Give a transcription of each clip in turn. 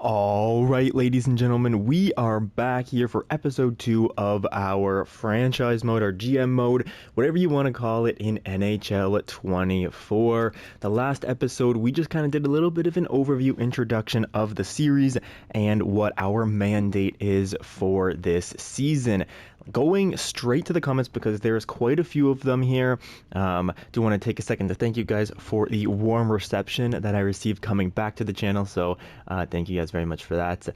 All right, ladies and gentlemen, we are back here for episode 2 of our franchise mode, our GM mode, whatever you want to call it, in NHL 24. The last episode, we just kind of did a little bit of an overview introduction of the series and what our mandate is for this season. Going straight to the comments because there's quite a few of them here. Do want to take a second to thank you guys for the warm reception that I received coming back to the channel. So thank you guys very much for that.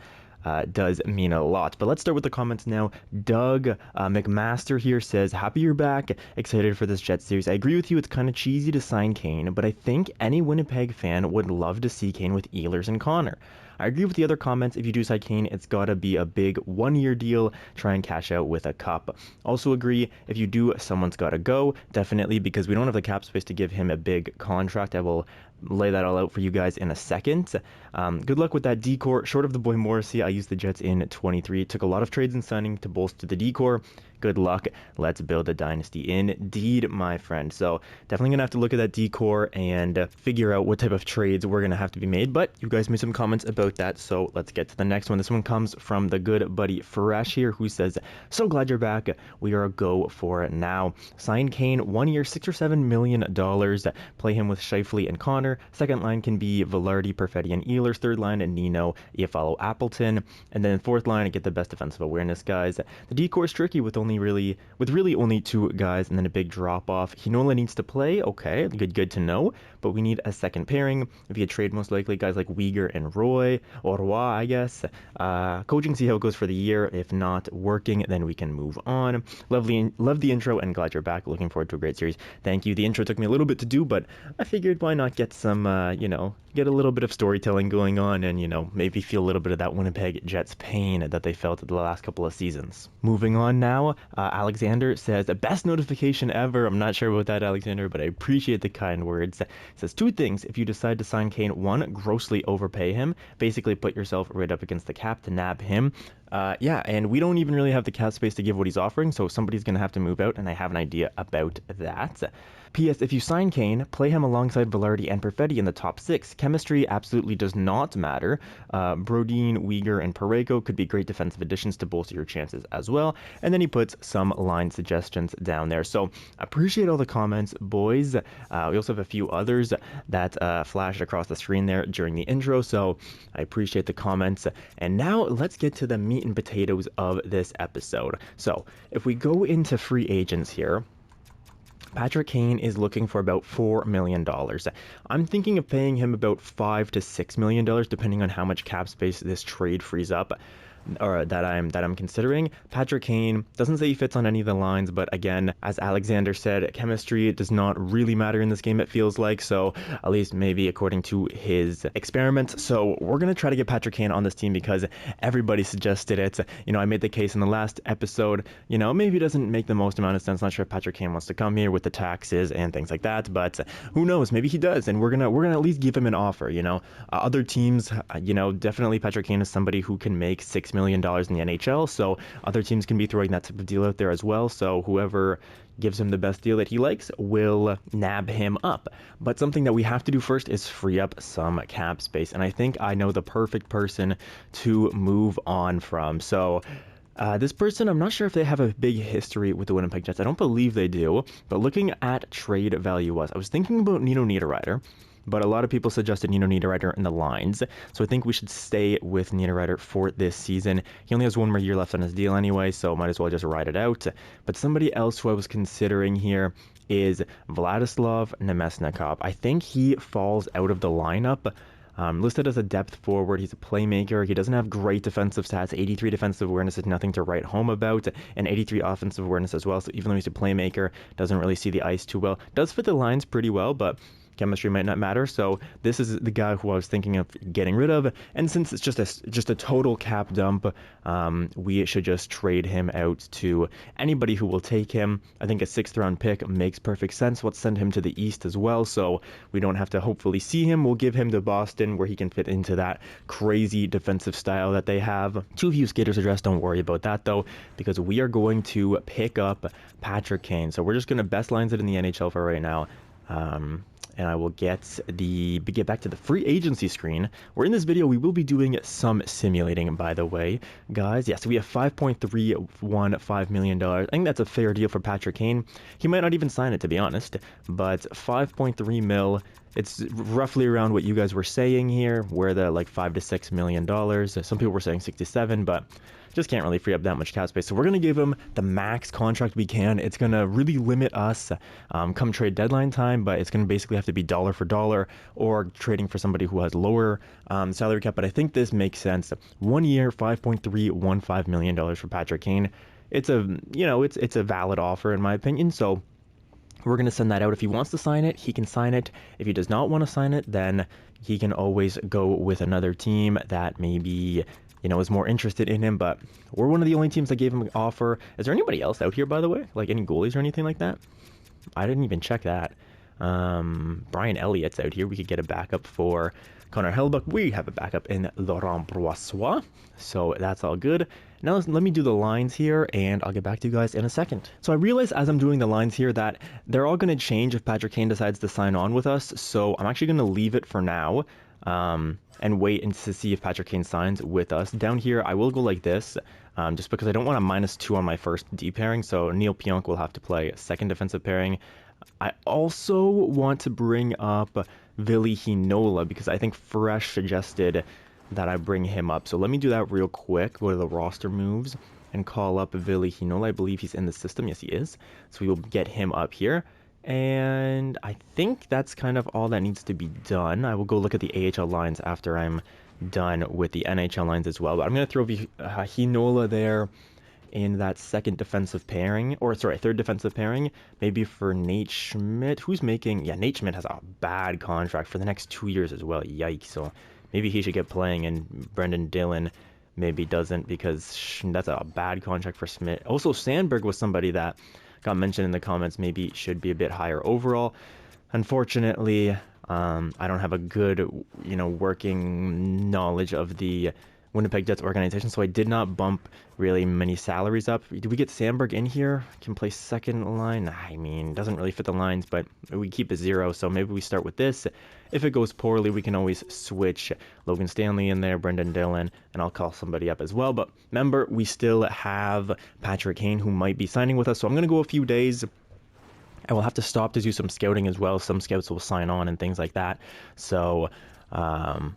Does mean a lot. But let's start with the comments now. Doug McMaster here says, happy you're back. Excited for this Jets series. I agree with you. It's kind of cheesy to sign Kane, but I think any Winnipeg fan would love to see Kane with Ehlers and Connor. I agree with the other comments. If you do sign Kane, it's got to be a big one-year deal. Try and cash out with a cup. Also agree, if you do, someone's got to go. Definitely, because we don't have the cap space to give him a big contract. I will lay that all out for you guys in a second. Good luck with that decor. Short of the boy Morrissey, I used the Jets in 23. It took a lot of trades and signing to bolster the decor. Good luck. Let's build a dynasty indeed, my friend. So definitely going to have to look at that decor and figure out what type of trades we're going to have to be made. But you guys made some comments about that, so let's get to the next one. This one comes from the good buddy Fresh here, who says, so glad you're back. We are a go for it now. Sign Kane, 1 year, $6 or $7 million. Play him with Scheifele and Connor. Second line can be Velarde, Perfetti, and Ehlers. Third line, and Nino, Iafallo, Appleton. And then fourth line, get the best defensive awareness guys. The decor is tricky with really only two guys and then a big drop off. Hinola needs to play. Okay, good to know. But we need a second pairing via trade, most likely guys like Uyghur and Roy or Roy, I guess. Coaching, see how it goes for the year. If not working, then we can move on. Love the intro and glad you're back. Looking forward to a great series. Thank you. The intro took me a little bit to do, but I figured why not get some, get a little bit of storytelling going on and, maybe feel a little bit of that Winnipeg Jets pain that they felt the last couple of seasons. Moving on now, Alexander says, the best notification ever. I'm not sure about that, Alexander, but I appreciate the kind words. It says two things. If you decide to sign Kane, one, grossly overpay him. Basically put yourself right up against the cap to nab him. And we don't even really have the cap space to give what he's offering, so somebody's going to have to move out, and I have an idea about that. P.S. If you sign Kane, play him alongside Velarde and Perfetti in the top 6. Chemistry absolutely does not matter. Brodin, Uyghur, and Pareko could be great defensive additions to bolster your chances as well. And then he puts some line suggestions down there. So appreciate all the comments, boys. We also have a few others that flashed across the screen there during the intro, so I appreciate the comments. And now let's get to the meat and potatoes of this episode. So if we go into free agents here, Patrick Kane is looking for about $4 million. I'm thinking of paying him about $5 to $6 million, depending on how much cap space this trade frees up, or that I'm considering. Patrick Kane doesn't say he fits on any of the lines, but again, as Alexander said, chemistry does not really matter in this game, it feels like, so at least maybe according to his experiments. So we're going to try to get Patrick Kane on this team because everybody suggested it. I made the case in the last episode, maybe it doesn't make the most amount of sense. Not sure if Patrick Kane wants to come here with the taxes and things like that, but who knows, maybe he does, and we're gonna at least give him an offer. Other teams, definitely Patrick Kane is somebody who can make $6 million in the NHL, so other teams can be throwing that type of deal out there as well, so whoever gives him the best deal that he likes will nab him up. But something that we have to do first is free up some cap space, and I think I know the perfect person to move on from. So this person, I'm not sure if they have a big history with the Winnipeg Jets. I don't believe they do, but looking at trade value I was thinking about Nino Niederreiter, but a lot of people suggested Nino Niederreiter in the lines, so I think we should stay with Niederreiter for this season. He only has 1 more year left on his deal anyway, so might as well just ride it out. But somebody else who I was considering here is Vladislav Nemesnikov. I think he falls out of the lineup. Listed as a depth forward, he's a playmaker. He doesn't have great defensive stats. 83 defensive awareness is nothing to write home about, and 83 offensive awareness as well. So even though he's a playmaker, doesn't really see the ice too well. Does fit the lines pretty well, but chemistry might not matter. So this is the guy who I was thinking of getting rid of, and since it's just a total cap dump, we should just trade him out to anybody who will take him. I think a 6th round pick makes perfect sense. Let's send him to the East as well, so we don't have to hopefully see him. We'll give him to Boston, where he can fit into that crazy defensive style that they have. Too few skaters address, don't worry about that though, because we are going to pick up Patrick Kane. So we're just going to best lines it in the NHL for right now. and I will get back to the free agency screen, where in this video we will be doing some simulating, by the way, guys. Yeah, so we have $5.315 million. I think that's a fair deal for Patrick Kane. He might not even sign it, to be honest, but 5.3 mil. It's roughly around what you guys were saying here, where the like $5 to $6 million. Some people were saying 67, but just can't really free up that much cap space. So we're going to give him the max contract we can. It's going to really limit us come trade deadline time, but it's going to basically have to be dollar for dollar or trading for somebody who has lower salary cap. But I think this makes sense. 1 year, $5.315 million for Patrick Kane. It's a valid offer in my opinion. So we're going to send that out. If he wants to sign it, he can sign it. If he does not want to sign it, then he can always go with another team that maybe is more interested in him. But we're one of the only teams that gave him an offer. Is there anybody else out here, by the way? Like any goalies or anything like that? I didn't even check that. Brian Elliott's out here. We could get a backup for Connor Hellebuyck. We have a backup in Laurent Brossoit. So that's all good. Now let me do the lines here, and I'll get back to you guys in a second. So I realize as I'm doing the lines here that they're all going to change if Patrick Kane decides to sign on with us. So I'm actually going to leave it for now. And wait to see if Patrick Kane signs with us. Down here, I will go like this, just because I don't want a -2 on my first D pairing, so Neil Pionk will have to play second defensive pairing. I also want to bring up Ville Heinola, because I think Fresh suggested that I bring him up. So let me do that real quick, go to the roster moves, and call up Ville Heinola. I believe he's in the system. Yes, he is. So we will get him up here. And I think that's kind of all that needs to be done. I will go look at the AHL lines after I'm done with the NHL lines as well. But I'm going to throw Heinola there in that second defensive pairing, or sorry, third defensive pairing, maybe for Nate Schmidt. Who's making, yeah, Nate Schmidt has a bad contract for the next 2 years as well. Yikes. So maybe he should get playing, and Brendan Dillon maybe doesn't, because that's a bad contract for Schmidt. Also, Sandberg was somebody that got mentioned in the comments, maybe should be a bit higher overall. Unfortunately, I don't have a good, working knowledge of the Winnipeg Jets organization, so I did not bump really many salaries up. Do we get Sandberg in here? Can play second line? I mean, doesn't really fit the lines, but we keep it 0, so maybe we start with this. If it goes poorly, we can always switch Logan Stanley in there, Brendan Dillon, and I'll call somebody up as well. But remember, we still have Patrick Kane, who might be signing with us, so I'm going to go a few days. I will have to stop to do some scouting as well. Some scouts will sign on and things like that. So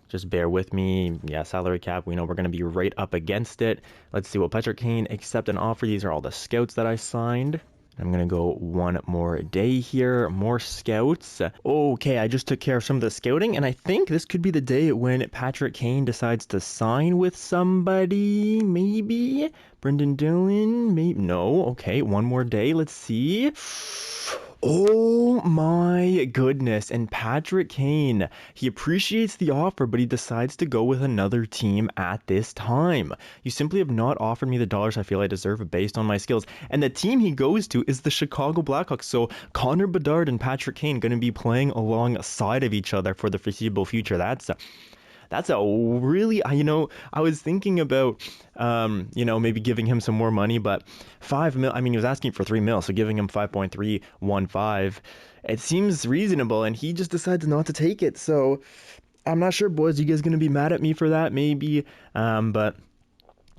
just bear with me. Yeah, salary cap, we know we're going to be right up against it. Let's see, will Patrick Kane accept an offer? These are all the scouts that I signed. I'm going to go one more day here. More scouts. Okay, I just took care of some of the scouting, and I think this could be the day when Patrick Kane decides to sign with somebody. Maybe Brendan Dillon. Maybe no. Okay, one more day. Let's see. Oh my goodness. And Patrick Kane, he appreciates the offer, but he decides to go with another team at this time. You simply have not offered me the dollars I feel I deserve based on my skills. And the team he goes to is the Chicago Blackhawks. So Connor Bedard and Patrick Kane going to be playing alongside of each other for the foreseeable future. That's a really, I was thinking about, maybe giving him some more money, but 5 mil, I mean, he was asking for 3 mil, so giving him 5.315, it seems reasonable, and he just decides not to take it. So I'm not sure, boys, you guys going to be mad at me for that? Maybe, but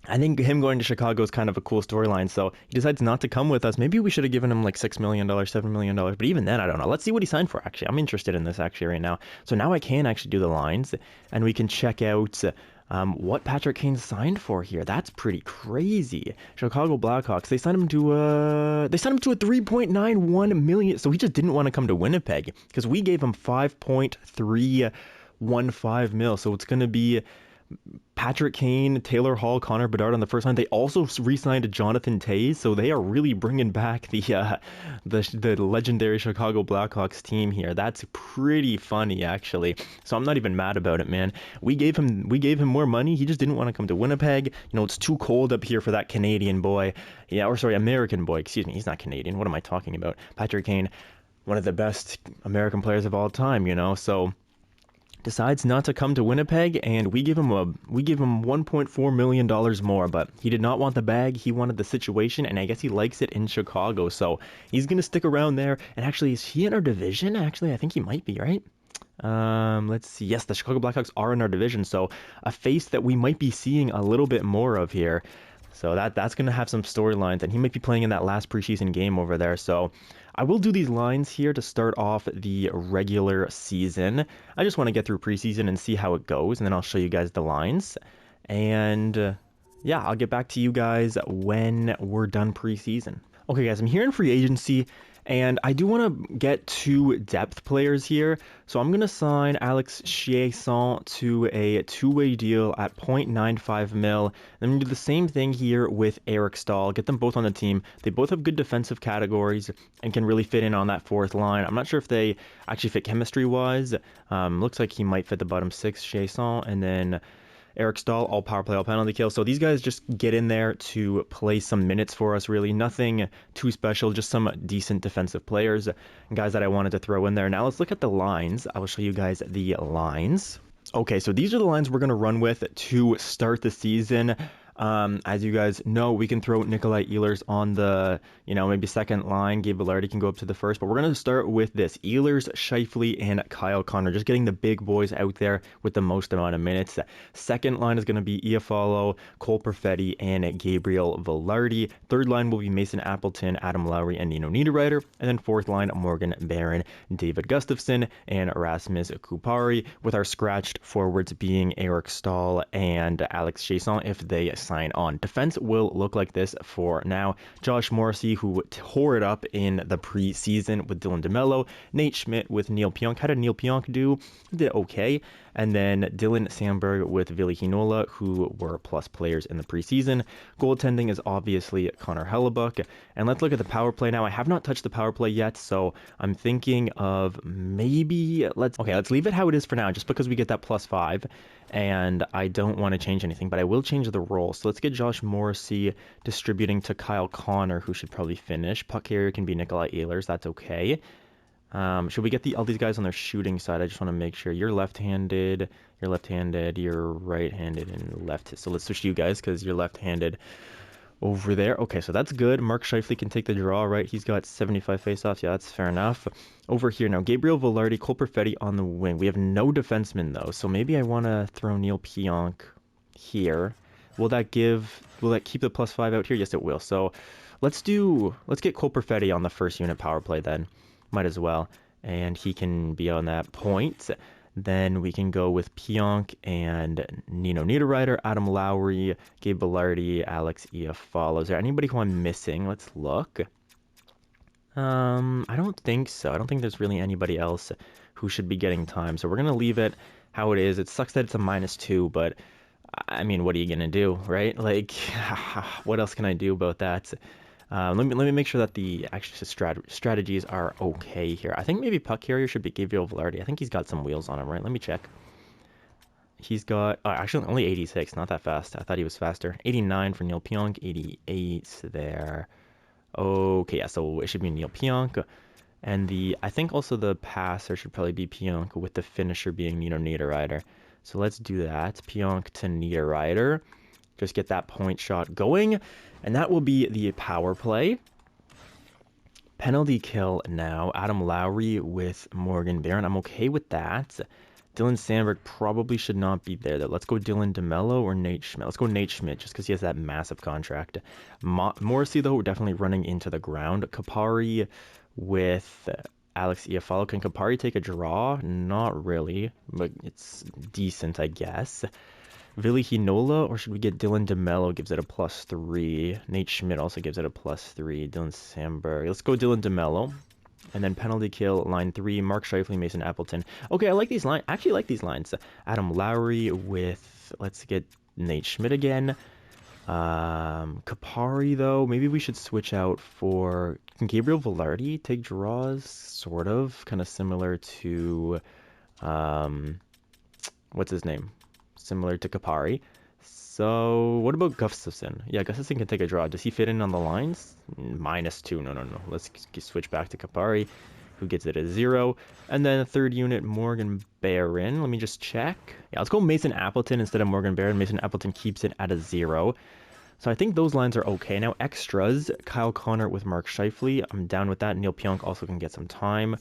I think him going to Chicago is kind of a cool storyline. So he decides not to come with us. Maybe we should have given him like $6 million, $7 million. But even then, I don't know. Let's see what he signed for, actually. I'm interested in this, actually, right now. So now I can actually do the lines, and we can check out what Patrick Kane signed for here. That's pretty crazy. Chicago Blackhawks, they signed him to a $3.91 million. So he just didn't want to come to Winnipeg because we gave him $5.315 mil. So it's going to be Patrick Kane, Taylor Hall, Connor Bedard on the first line. They also re-signed Jonathan Toews, so they are really bringing back the legendary Chicago Blackhawks team here. That's pretty funny, actually. So I'm not even mad about it, man. We gave him more money. He just didn't want to come to Winnipeg. It's too cold up here for that Canadian boy. Yeah, or sorry, American boy. Excuse me. He's not Canadian. What am I talking about? Patrick Kane, one of the best American players of all time. So decides not to come to Winnipeg, and we give him $1.4 million more, but he did not want the bag. He wanted the situation, and I guess he likes it in Chicago, so he's gonna stick around there. And actually, is he in our division? Actually, I think he might be, right? Let's see. Yes, the Chicago Blackhawks are in our division, so a face that we might be seeing a little bit more of here. So that's going to have some storylines, and he might be playing in that last preseason game over there. So I will do these lines here to start off the regular season. I just want to get through preseason and see how it goes, and then I'll show you guys the lines. And yeah, I'll get back to you guys when we're done preseason. Okay, guys, I'm here in free agency, and I do want to get 2 depth players here. So I'm going to sign Alex Chiasson to a 2-way deal at $0.95 mil. I'm going to do the same thing here with Eric Staal, get them both on the team. They both have good defensive categories and can really fit in on that 4th line. I'm not sure if they actually fit chemistry-wise. Looks like he might fit the bottom 6, Chiasson, and then Eric Staal, all power play, all penalty kill. So these guys just get in there to play some minutes for us, really. Nothing too special, just some decent defensive players, guys that I wanted to throw in there. Now let's look at the lines. I will show you guys the lines. Okay, so these are the lines we're going to run with to start the season. As you guys know, we can throw Nikolai Ehlers on the, maybe second line. Gabe Vilardi can go up to the first, but we're going to start with this. Ehlers, Scheifele, and Kyle Connor. Just getting the big boys out there with the most amount of minutes. Second line is going to be Iafallo, Cole Perfetti, and Gabriel Vilardi. Third line will be Mason Appleton, Adam Lowry, and Nino Niederreiter. And then fourth line, Morgan Barron, David Gustafsson, and Rasmus Kupari, with our scratched forwards being Eric Staal and Alex Chiasson if they sign on. Defense will look like this for now. Josh Morrissey, who tore it up in the preseason with Dylan DeMello. Nate Schmidt with Neil Pionk. How did Neil Pionk do? He did okay. And then Dylan Sandberg with Ville Heinola, who were plus players in the preseason. Goaltending is obviously Connor Hellebuck. And let's look at the power play now. I have not touched the power play yet, so I'm thinking of maybe let's leave it how it is for now, just because we get that +5, and I don't want to change anything, but I will change the role. So let's get Josh Morrissey distributing to Kyle Connor, who should probably finish. Puck carrier can be Nikolai Ehlers. That's okay. Should we get all these guys on their shooting side? I just want to make sure you're left-handed, you're right-handed, and left. So let's switch to you guys because you're left-handed over there. Okay, so that's good. Mark Scheifele can take the draw, right? He's got 75 faceoffs. Yeah, that's fair enough. Over here now, Gabriel Vilardi, Cole Perfetti on the wing. We have no defensemen though, so maybe I want to throw Neil Pionk here. Will that keep the +5 out here? Yes, it will. So let's get Cole Perfetti on the first unit power play then. Might as well. And he can be on that point. Then we can go with Pionk and Nino Niederreiter, Adam Lowry, Gabe Vilardi, Alex Iafallo. Is there anybody who I'm missing? Let's look. I don't think so. I don't think there's really anybody else who should be getting time. So we're going to leave it how it is. It sucks that it's a -2, but I mean, what are you going to do, right? Like, what else can I do about that? Let me make sure that the actual strategies are okay here. I think maybe puck carrier should be Gabriel Vilardi. I think he's got some wheels on him, right? Let me check. He's got actually only 86, not that fast. I thought he was faster. 89 for Neil Pionk, 88 there. Okay, yeah, so it should be Neil Pionk. And I think also the passer should probably be Pionk, with the finisher being Nino Niederreiter. So let's do that. Pionk to Niederreiter. Just get that point shot going, and that will be the power play. Penalty kill now. Adam Lowry with Morgan Barron. I'm okay with that. Dylan Sandberg probably should not be there, though. Let's go Dylan DeMello or Nate Schmidt. Let's go Nate Schmidt, just because he has that massive contract. Morrissey, though, we're definitely running into the ground. Kupari with Alex Iafallo. Can Kupari take a draw? Not really, but it's decent, I guess. Ville Heinola, or should we get Dylan DeMello? Gives it a +3. Nate Schmidt also gives it a +3. Dylan Sandberg. Let's go Dylan DeMello. And then penalty kill, line 3. Mark Scheifele, Mason Appleton. Okay, I like these lines. Actually, like these lines. Adam Lowry with, let's get Nate Schmidt again. Kupari, though. Maybe we should switch out for, can Gabriel Vilardi take draws? Sort of. Kind of similar to, what's his name? Similar to Kupari. So what about Gustafsson? Yeah, Gustafsson can take a draw. Does he fit in on the lines? -2. No. Let's switch back to Kupari. who gets it at 0. And then third unit, Morgan Barron. Let me just check. Yeah, let's go Mason Appleton instead of Morgan Barron. Mason Appleton keeps it at a 0. So I think those lines are okay. Now extras, Kyle Connor with Mark Scheifele. I'm down with that. Neil Pionk also can get some time.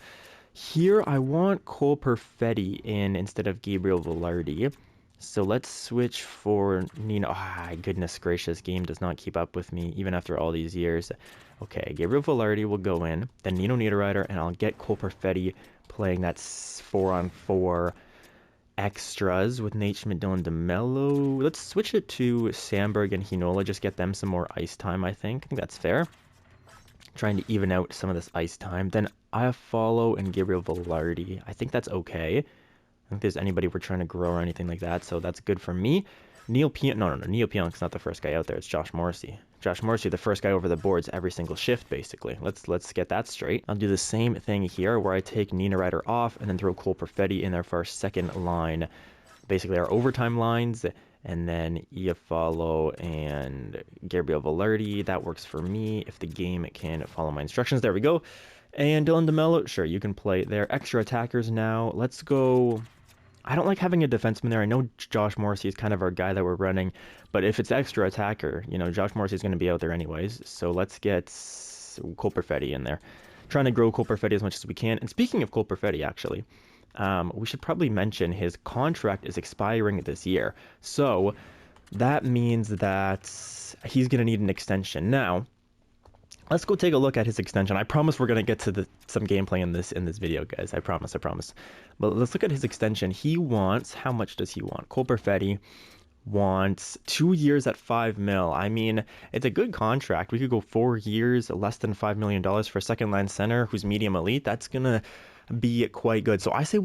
Here I want Cole Perfetti in instead of Gabriel Velarde. So let's switch for Nino. Goodness gracious, game does not keep up with me even after all these years. Okay, Gabriel Velarde will go in, then Nino Niederreiter, and I'll get Cole Perfetti playing that 4-on-4 extras with Nate Schmidt, Dylan DeMello. Let's switch it to Sandberg and Hinola, just get them some more ice time, I think that's fair. Trying to even out some of this ice time. Then Iafallo and Gabriel Velarde. I think that's okay. I don't think there's anybody we're trying to grow or anything like that, so that's good for me. Neil Pionk, no, Neil Pionk's not the first guy out there. It's Josh Morrissey. Josh Morrissey, the first guy over the boards every single shift, basically. Let's get that straight. I'll do the same thing here, where I take Nina Ryder off and then throw Cole Perfetti in there for our second line. Basically, our overtime lines, and then Iafallo and Gabriel Velarde. That works for me if the game can follow my instructions. There we go. And Dylan DeMello, sure, you can play there. Extra attackers now. Let's go. I don't like having a defenseman there. I know Josh Morrissey is kind of our guy that we're running, but if it's extra attacker, you know, Josh Morrissey is going to be out there anyways. So let's get Cole Perfetti in there. Trying to grow Cole Perfetti as much as we can. And speaking of Cole Perfetti, actually, we should probably mention his contract is expiring this year. So that means that he's going to need an extension. Now, let's go take a look at his extension. I promise we're going to get to some gameplay in this video, guys. I promise. But let's look at his extension. He wants, how much does he want? Cole Perfetti wants 2 years at $5 million. I mean, it's a good contract. We could go 4 years, less than $5 million for a second line center who's medium elite. That's going to be quite good. So I say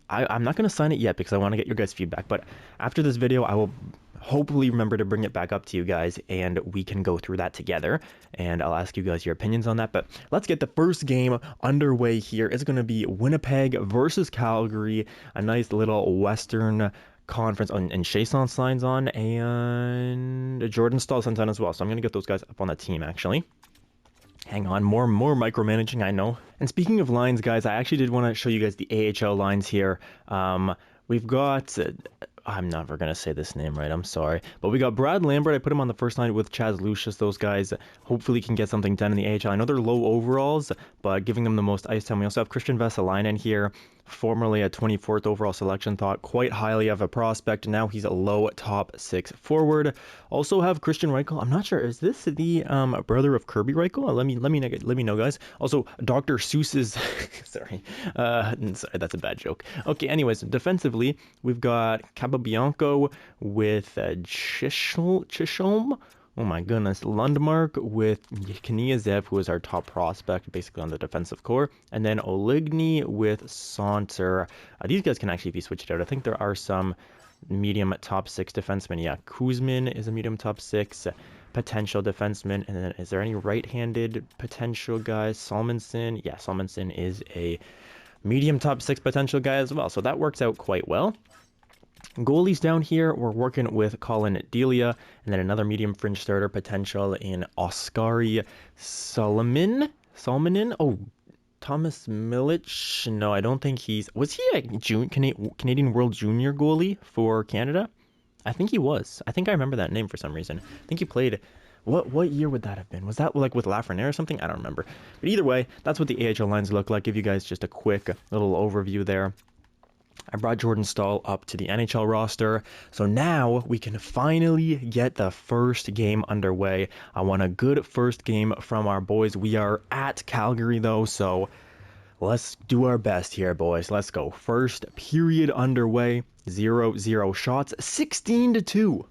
I'm not going to sign it yet because I want to get your guys' feedback. But after this video, I will hopefully remember to bring it back up to you guys and we can go through that together and I'll ask you guys your opinions on that. But let's get the first game underway here. It's going to be Winnipeg versus Calgary, a nice little Western Conference, and Chasson signs on and Jordan Stahl signs on as well. So I'm going to get those guys up on the team actually. Hang on, more micromanaging, I know. And speaking of lines, guys, I actually did want to show you guys the AHL lines here. We've got I'm never going to say this name right, I'm sorry. But we got Brad Lambert. I put him on the first line with Chaz Lucius. Those guys hopefully can get something done in the AHL. I know they're low overalls, but giving them the most ice time. We also have Christian Vesalainen here, formerly a 24th overall selection, thought quite highly of a prospect. Now he's a low top 6 forward. Also have Christian Reichel. I'm not sure, is this the brother of Kirby Reichel? Let me know, guys. Also, Dr. Seuss's sorry, that's a bad joke. Okay, anyways, defensively, we've got Capobianco with Chisholm. Oh my goodness, Lundmark with Kniazev, who is our top prospect, basically on the defensive core, and then Oligny with Saunter. These guys can actually be switched out. I think there are some medium top 6 defensemen. Yeah, Kuzmin is a medium top 6 potential defenseman, and then is there any right-handed potential guys? Salmonson, yeah, Salmonson is a medium top 6 potential guy as well, so that works out quite well. Goalies down here, we're working with Colin Delia, and then another medium fringe starter potential in Oskari Salomonin. Oh, Thomas Milic. No, I don't think was he a Canadian World Junior goalie for Canada? I think he was. I think I remember that name for some reason. I think he played. What year would that have been? Was that like with Lafreniere or something? I don't remember. But either way, that's what the AHL lines look like. Give you guys just a quick little overview there. I brought Jordan Stahl up to the NHL roster, so now we can finally get the first game underway. I want a good first game from our boys. We are at Calgary though, so let's do our best here, boys. Let's go. First period underway, 0-0 shots, 16-2.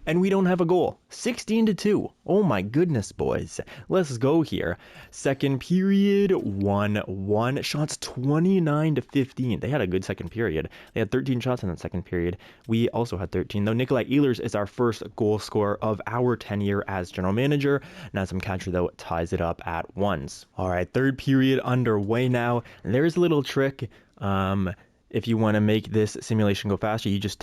And we don't have a goal. 16-2. Oh my goodness, boys. Let's go here. Second period, 1-1. Shots 29-15. They had a good second period. They had 13 shots in that second period. We also had 13, though. Nikolai Ehlers is our first goal scorer of our tenure as general manager. Nazem Kadri, though, ties it up at 1s. All right, third period underway now. There's a little trick. if you want to make this simulation go faster, you just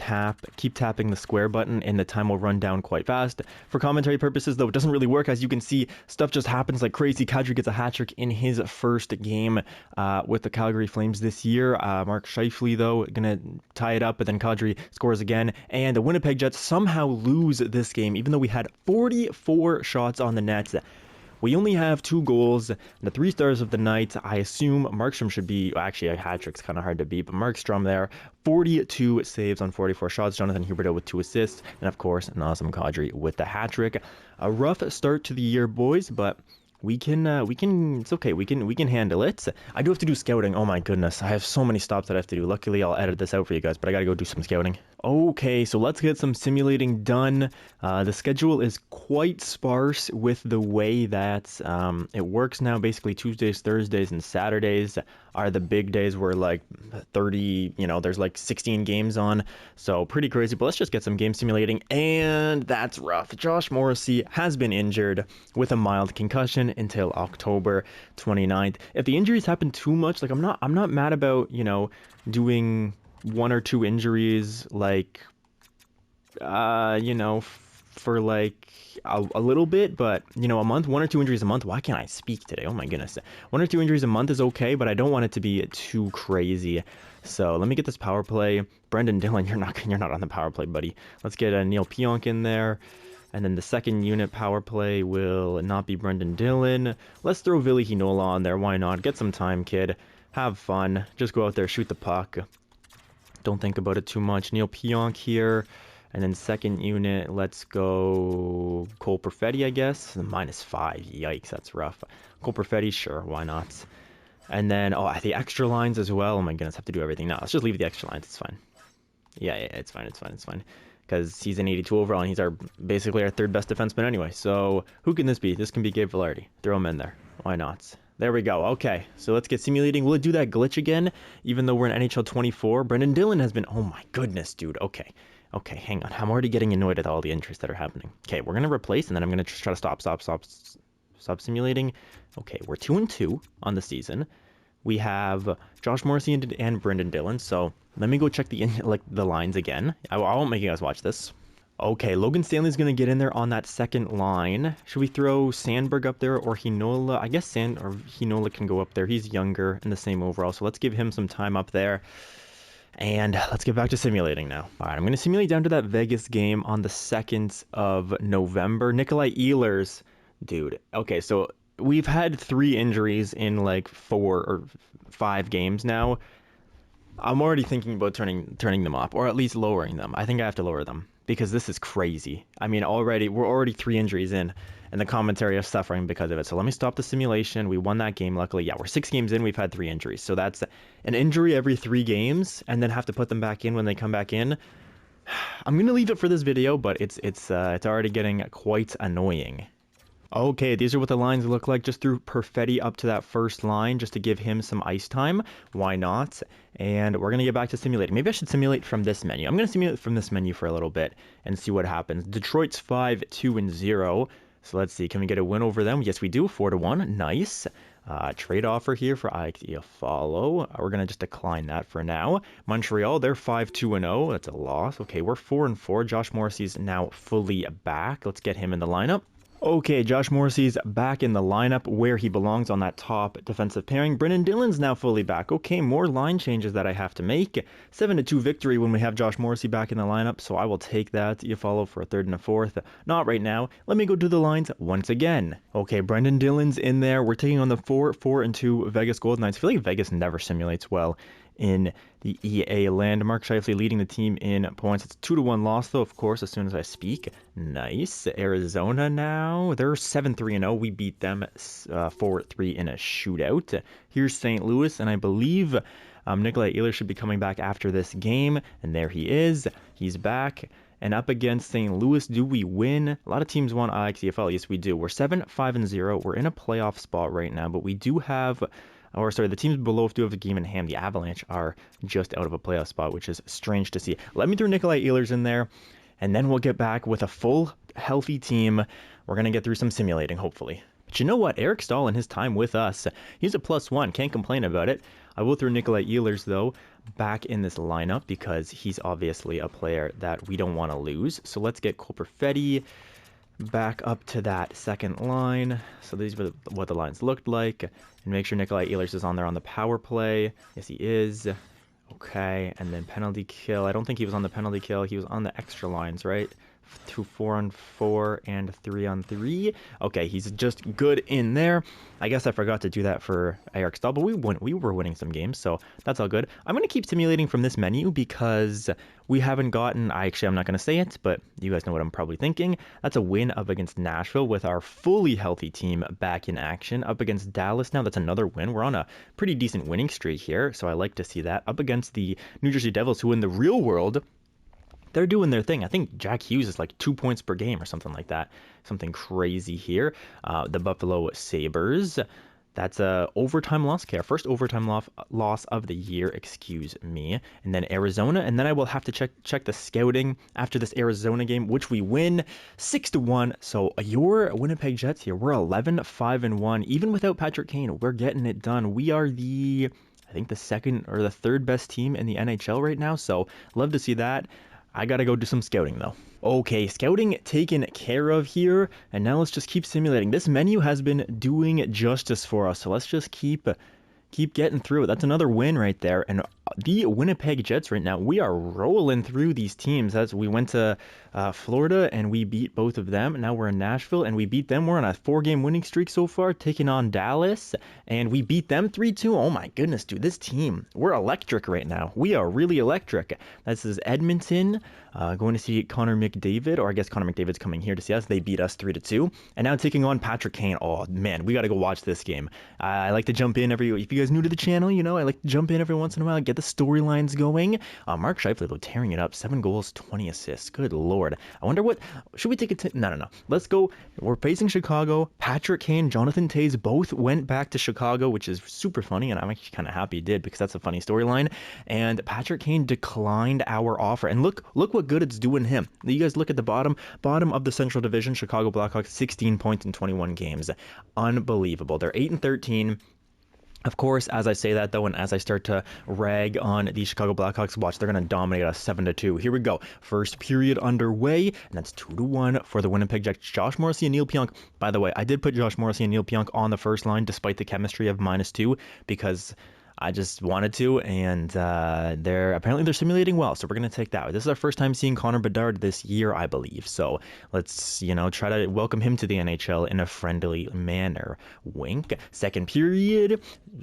keep tapping the square button, and the time will run down quite fast. For commentary purposes, though, it doesn't really work. As you can see, stuff just happens like crazy. Kadri gets a hat trick in his first game with the Calgary Flames this year. Mark Scheifele, though, gonna tie it up, but then Kadri scores again, and the Winnipeg Jets somehow lose this game, even though we had 44 shots on the net. We only have 2 goals, and the 3 stars of the night. I assume Markstrom should be, actually a hat trick's kind of hard to beat, but Markstrom there, 42 saves on 44 shots. Jonathan Huberdeau with 2 assists, and of course, Nazem Kadri with the hat trick. A rough start to the year, boys, but we can, it's okay. We can handle it. I do have to do scouting. Oh my goodness. I have so many stops that I have to do. Luckily, I'll edit this out for you guys, but I gotta go do some scouting. Okay, so let's get some simulating done. The schedule is quite sparse with the way that it works now. Basically, Tuesdays, Thursdays, and Saturdays are the big days where like 30, there's like 16 games on. So pretty crazy, but let's just get some game simulating. And that's rough. Josh Morrissey has been injured with a mild concussion until October 29th. If the injuries happen too much, like I'm not mad about, doing 1 or 2 injuries, like, for like a little bit, but a month, 1 or 2 injuries a month. Why can't I speak today? Oh my goodness. 1 or 2 injuries a month is okay, but I don't want it to be too crazy. So let me get this power play. Brendan Dillon, you're not on the power play, buddy. Let's get a Neil Pionk in there. And then the second unit power play will not be Brendan Dillon. Let's throw Ville Heinola on there. Why not? Get some time, kid. Have fun. Just go out there, shoot the puck. Don't think about it too much. Neil Pionk here. And then second unit, let's go Cole Perfetti, I guess. -5. Yikes, that's rough. Cole Perfetti, sure, why not? And then, the extra lines as well. Oh my goodness, I have to do everything. No, let's just leave the extra lines. It's fine. Yeah, it's fine. Because he's an 82 overall, and he's basically our 3rd best defenseman anyway. So who can this be? This can be Gabe Vilardi. Throw him in there. Why not? There we go. Okay, so let's get simulating. Will it do that glitch again, even though we're in NHL 24? Brendan Dillon has been... Oh my goodness, dude. Okay, hang on. I'm already getting annoyed at all the injuries that are happening. Okay, we're going to replace, and then I'm going to try to stop simulating. Okay, we're 2-2 on the season. We have Josh Morrissey and Brendan Dillon, so let me go check the lines again. I won't make you guys watch this. Okay, Logan Stanley's going to get in there on that second line. Should we throw Sandberg up there or Heinola? I guess Heinola can go up there. He's younger and the same overall, so let's give him some time up there. And let's get back to simulating now. All right, I'm going to simulate down to that Vegas game on the 2nd of November. Nikolai Ehlers, dude. Okay, so we've had 3 injuries in like 4 or 5 games now. I'm already thinking about turning them off, or at least lowering them. I think I have to lower them, because this is crazy. I mean, we're already 3 injuries in, and the commentary is suffering because of it. So let me stop the simulation. We won that game, luckily. Yeah, we're 6 games in. We've had 3 injuries. So that's an injury every 3 games, and then have to put them back in when they come back in. I'm going to leave it for this video, but it's already getting quite annoying. Okay, these are what the lines look like. Just threw Perfetti up to that first line just to give him some ice time. Why not? And we're going to get back to simulating. Maybe I should simulate from this menu. I'm going to simulate from this menu for a little bit and see what happens. Detroit's 5-2-0. So let's see. Can we get a win over them? Yes, we do. 4-1. Nice. Trade offer here for IXE follow. We're going to just decline that for now. Montreal, they're 5-2-0. That's a loss. Okay, we're 4-4. Josh Morrissey's now fully back. Let's get him in the lineup. Okay, Josh Morrissey's back in the lineup where he belongs on that top defensive pairing. Brendan Dillon's now fully back. Okay, more line changes that I have to make. 7-2 victory when we have Josh Morrissey back in the lineup, so I will take that. You follow for a 3rd and a 4th. Not right now. Let me go do the lines once again. Okay, Brendan Dillon's in there. We're taking on the 4-4-2 Vegas Golden Knights. I feel like Vegas never simulates well in the EA land. Mark Scheifele leading the team in points. It's 2-1 loss, though, of course, as soon as I speak. Nice. Arizona now. They're 7-3-0. We beat them 4-3 in a shootout. Here's St. Louis, and I believe Nikolai Ehlers should be coming back after this game, and there he is. He's back. And up against St. Louis, do we win? A lot of teams want IXEFL. Yes, we do. We're 7-5-0. We're in a playoff spot right now, but we do have... the teams below do have a game in hand. The Avalanche are just out of a playoff spot, which is strange to see. Let me throw Nikolai Ehlers in there, and then we'll get back with a full, healthy team. We're going to get through some simulating, hopefully. But you know what? Eric Stahl in his time with us, he's a +1. Can't complain about it. I will throw Nikolai Ehlers, though. back in this lineup because he's obviously a player that we don't want to lose. So let's get Cole Perfetti back up to that second line. So these were what the lines looked like. And make sure Nikolai Ehlers is on there on the power play. Yes, he is. Okay, and then penalty kill. I don't think he was on the penalty kill. He was on the extra lines, right? 2 4-on-4 and 3-on-3. Okay, he's just good in there. I guess I forgot to do that for Eric Stahl, but we were winning some games, so that's all good. I'm going to keep simulating from this menu because we haven't gotten, I'm not going to say it, but you guys know what I'm probably thinking. That's a win up against Nashville with our fully healthy team back in action. Up against Dallas now, that's another win. We're on a pretty decent winning streak here, so I like to see that. Up against the New Jersey Devils, who in the real world, they're doing their thing. I think Jack Hughes is like 2 points per game or something like that. Something crazy here. The Buffalo Sabres. That's a overtime loss. Okay, our first overtime loss of the year, excuse me. And then Arizona. And then I will have to check the scouting after this Arizona game, which we win 6-1. So your Winnipeg Jets here, we're 11-5-1. Even without Patrick Kane, we're getting it done. We are I think the second or the third best team in the NHL right now. So love to see that. I gotta go do some scouting though. Okay, scouting taken care of here, and now let's just keep simulating. This menu has been doing justice for us, so let's just keep getting through it. That's another win right there. And the Winnipeg Jets right now, we are rolling through these teams. As we went to Florida and we beat both of them. Now we're in Nashville and we beat them. We're on a 4-game winning streak so far, taking on Dallas, and we beat them 3-2. Oh my goodness, dude, this team, we're electric right now. We are really electric. This is Edmonton, going to see Connor McDavid, or I guess Connor McDavid's coming here to see us. They beat us 3-2, and now taking on Patrick Kane. Oh man, we got to go watch this game. I like to jump in if you guys new to the channel, you know, I like to jump in every once in a while, get the storylines going. Mark Scheifele, though, tearing it up. 7 goals, 20 assists. Good lord. I wonder what, should we take it? No. Let's go. We're facing Chicago. Patrick Kane, Jonathan Toews both went back to Chicago, which is super funny, and I'm actually kind of happy he did because that's a funny storyline. And Patrick Kane declined our offer. And look what good it's doing him. You guys look at the bottom of the Central Division. Chicago Blackhawks, 16 points in 21 games. Unbelievable. They're 8-13. Of course, as I say that, though, and as I start to rag on the Chicago Blackhawks, watch, they're going to dominate us 7-2. Here we go. First period underway, and that's 2-1 for the Winnipeg Jets. Josh Morrissey and Neil Pionk. By the way, I did put Josh Morrissey and Neil Pionk on the first line, despite the chemistry of -2, because I just wanted to, and they're simulating well, so we're going to take that. This is our first time seeing Connor Bedard this year, I believe, so let's, try to welcome him to the NHL in a friendly manner. Wink. Second period,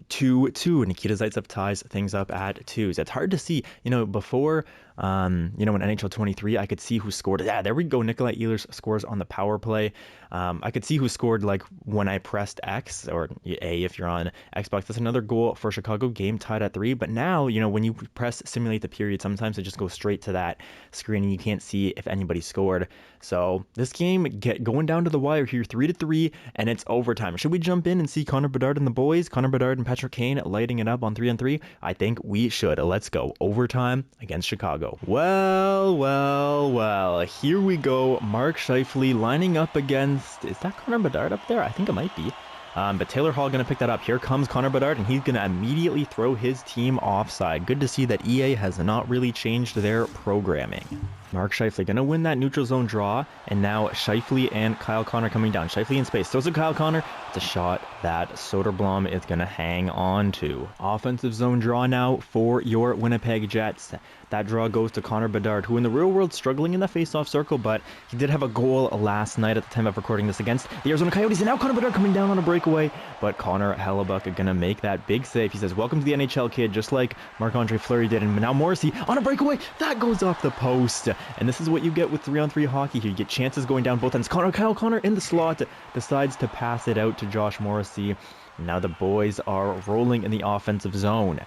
2-2. Nikita Zaitsev ties things up at 2s. It's hard to see, before, in NHL 23, I could see who scored. Yeah, there we go. Nikolai Ehlers scores on the power play. I could see who scored, like, when I pressed X, or A if you're on Xbox. That's another goal for Chicago. Game tied at 3. But now, when you press simulate the period, sometimes it just goes straight to that screen and you can't see if anybody scored. So this game going down to the wire here, 3-3, and it's overtime. Should we jump in and see Connor Bedard and the boys, Connor Bedard and Patrick Kane, lighting it up on 3-on-3? I think we should. Let's go. Overtime against Chicago. Well, here we go. Mark Scheifele lining up against, is that Connor Bedard up there? I think it might be. But Taylor Hall going to pick that up. Here comes Connor Bedard, and he's going to immediately throw his team offside. Good to see that EA has not really changed their programming. Mark Scheifele going to win that neutral zone draw, and now Scheifele and Kyle Connor coming down. Scheifele in space. Throws to Kyle Connor. It's a shot that Soderblom is going to hang on to. Offensive zone draw now for your Winnipeg Jets. That draw goes to Connor Bedard, who in the real world struggling in the face-off circle, but he did have a goal last night at the time of recording this against the Arizona Coyotes. And now Connor Bedard coming down on a breakaway, but Connor Hellebuck going to make that big save. He says, welcome to the NHL, kid, just like Marc-Andre Fleury did. And now Morrissey on a breakaway. That goes off the post. And this is what you get with 3-on-3 hockey here. You get chances going down both ends. Kyle Connor in the slot decides to pass it out to Josh Morrissey. Now the boys are rolling in the offensive zone.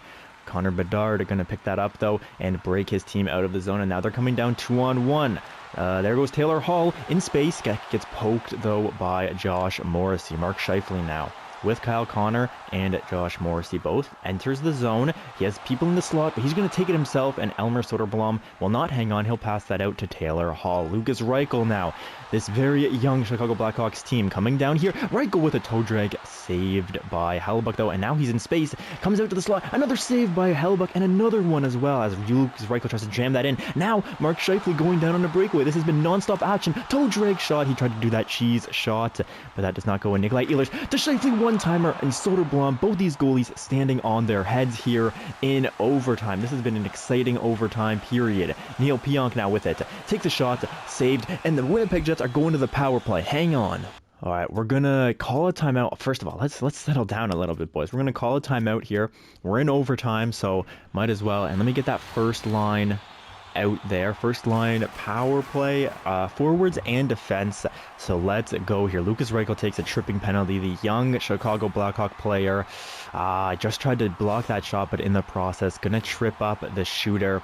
Connor Bedard are going to pick that up, though, and break his team out of the zone. And now they're coming down 2-on-1. There goes Taylor Hall in space. Gets poked, though, by Josh Morrissey. Mark Scheifele now with Kyle Connor and Josh Morrissey. Both enters the zone. He has people in the slot, but he's going to take it himself, and Elmer Soderblom will not hang on. He'll pass that out to Taylor Hall. Lucas Reichel now. This very young Chicago Blackhawks team coming down here. Reichel with a toe drag, saved by Hellebuyck though, and now he's in space. Comes out to the slot. Another save by Hellebuyck, and another one as well as Lucas Reichel tries to jam that in. Now Mark Scheifele going down on a breakaway. This has been non-stop action. Toe drag shot. He tried to do that cheese shot, but that does not go in. Nikolai Ehlers to Scheifele one-timer, and Soderblom. Both these goalies standing on their heads here in overtime. This has been an exciting overtime period. Neil Pionk now with it. Takes a shot, saved, and the Winnipeg Jets are going to the power play. Hang on. All right, we're going to call a timeout. First of all, let's settle down a little bit, boys. We're going to call a timeout here. We're in overtime, so might as well. And let me get that first line out there. First line power play, forwards and defense. So let's go here. Lucas Reichel takes a tripping penalty. The young Chicago Blackhawk player just tried to block that shot, but in the process, going to trip up the shooter.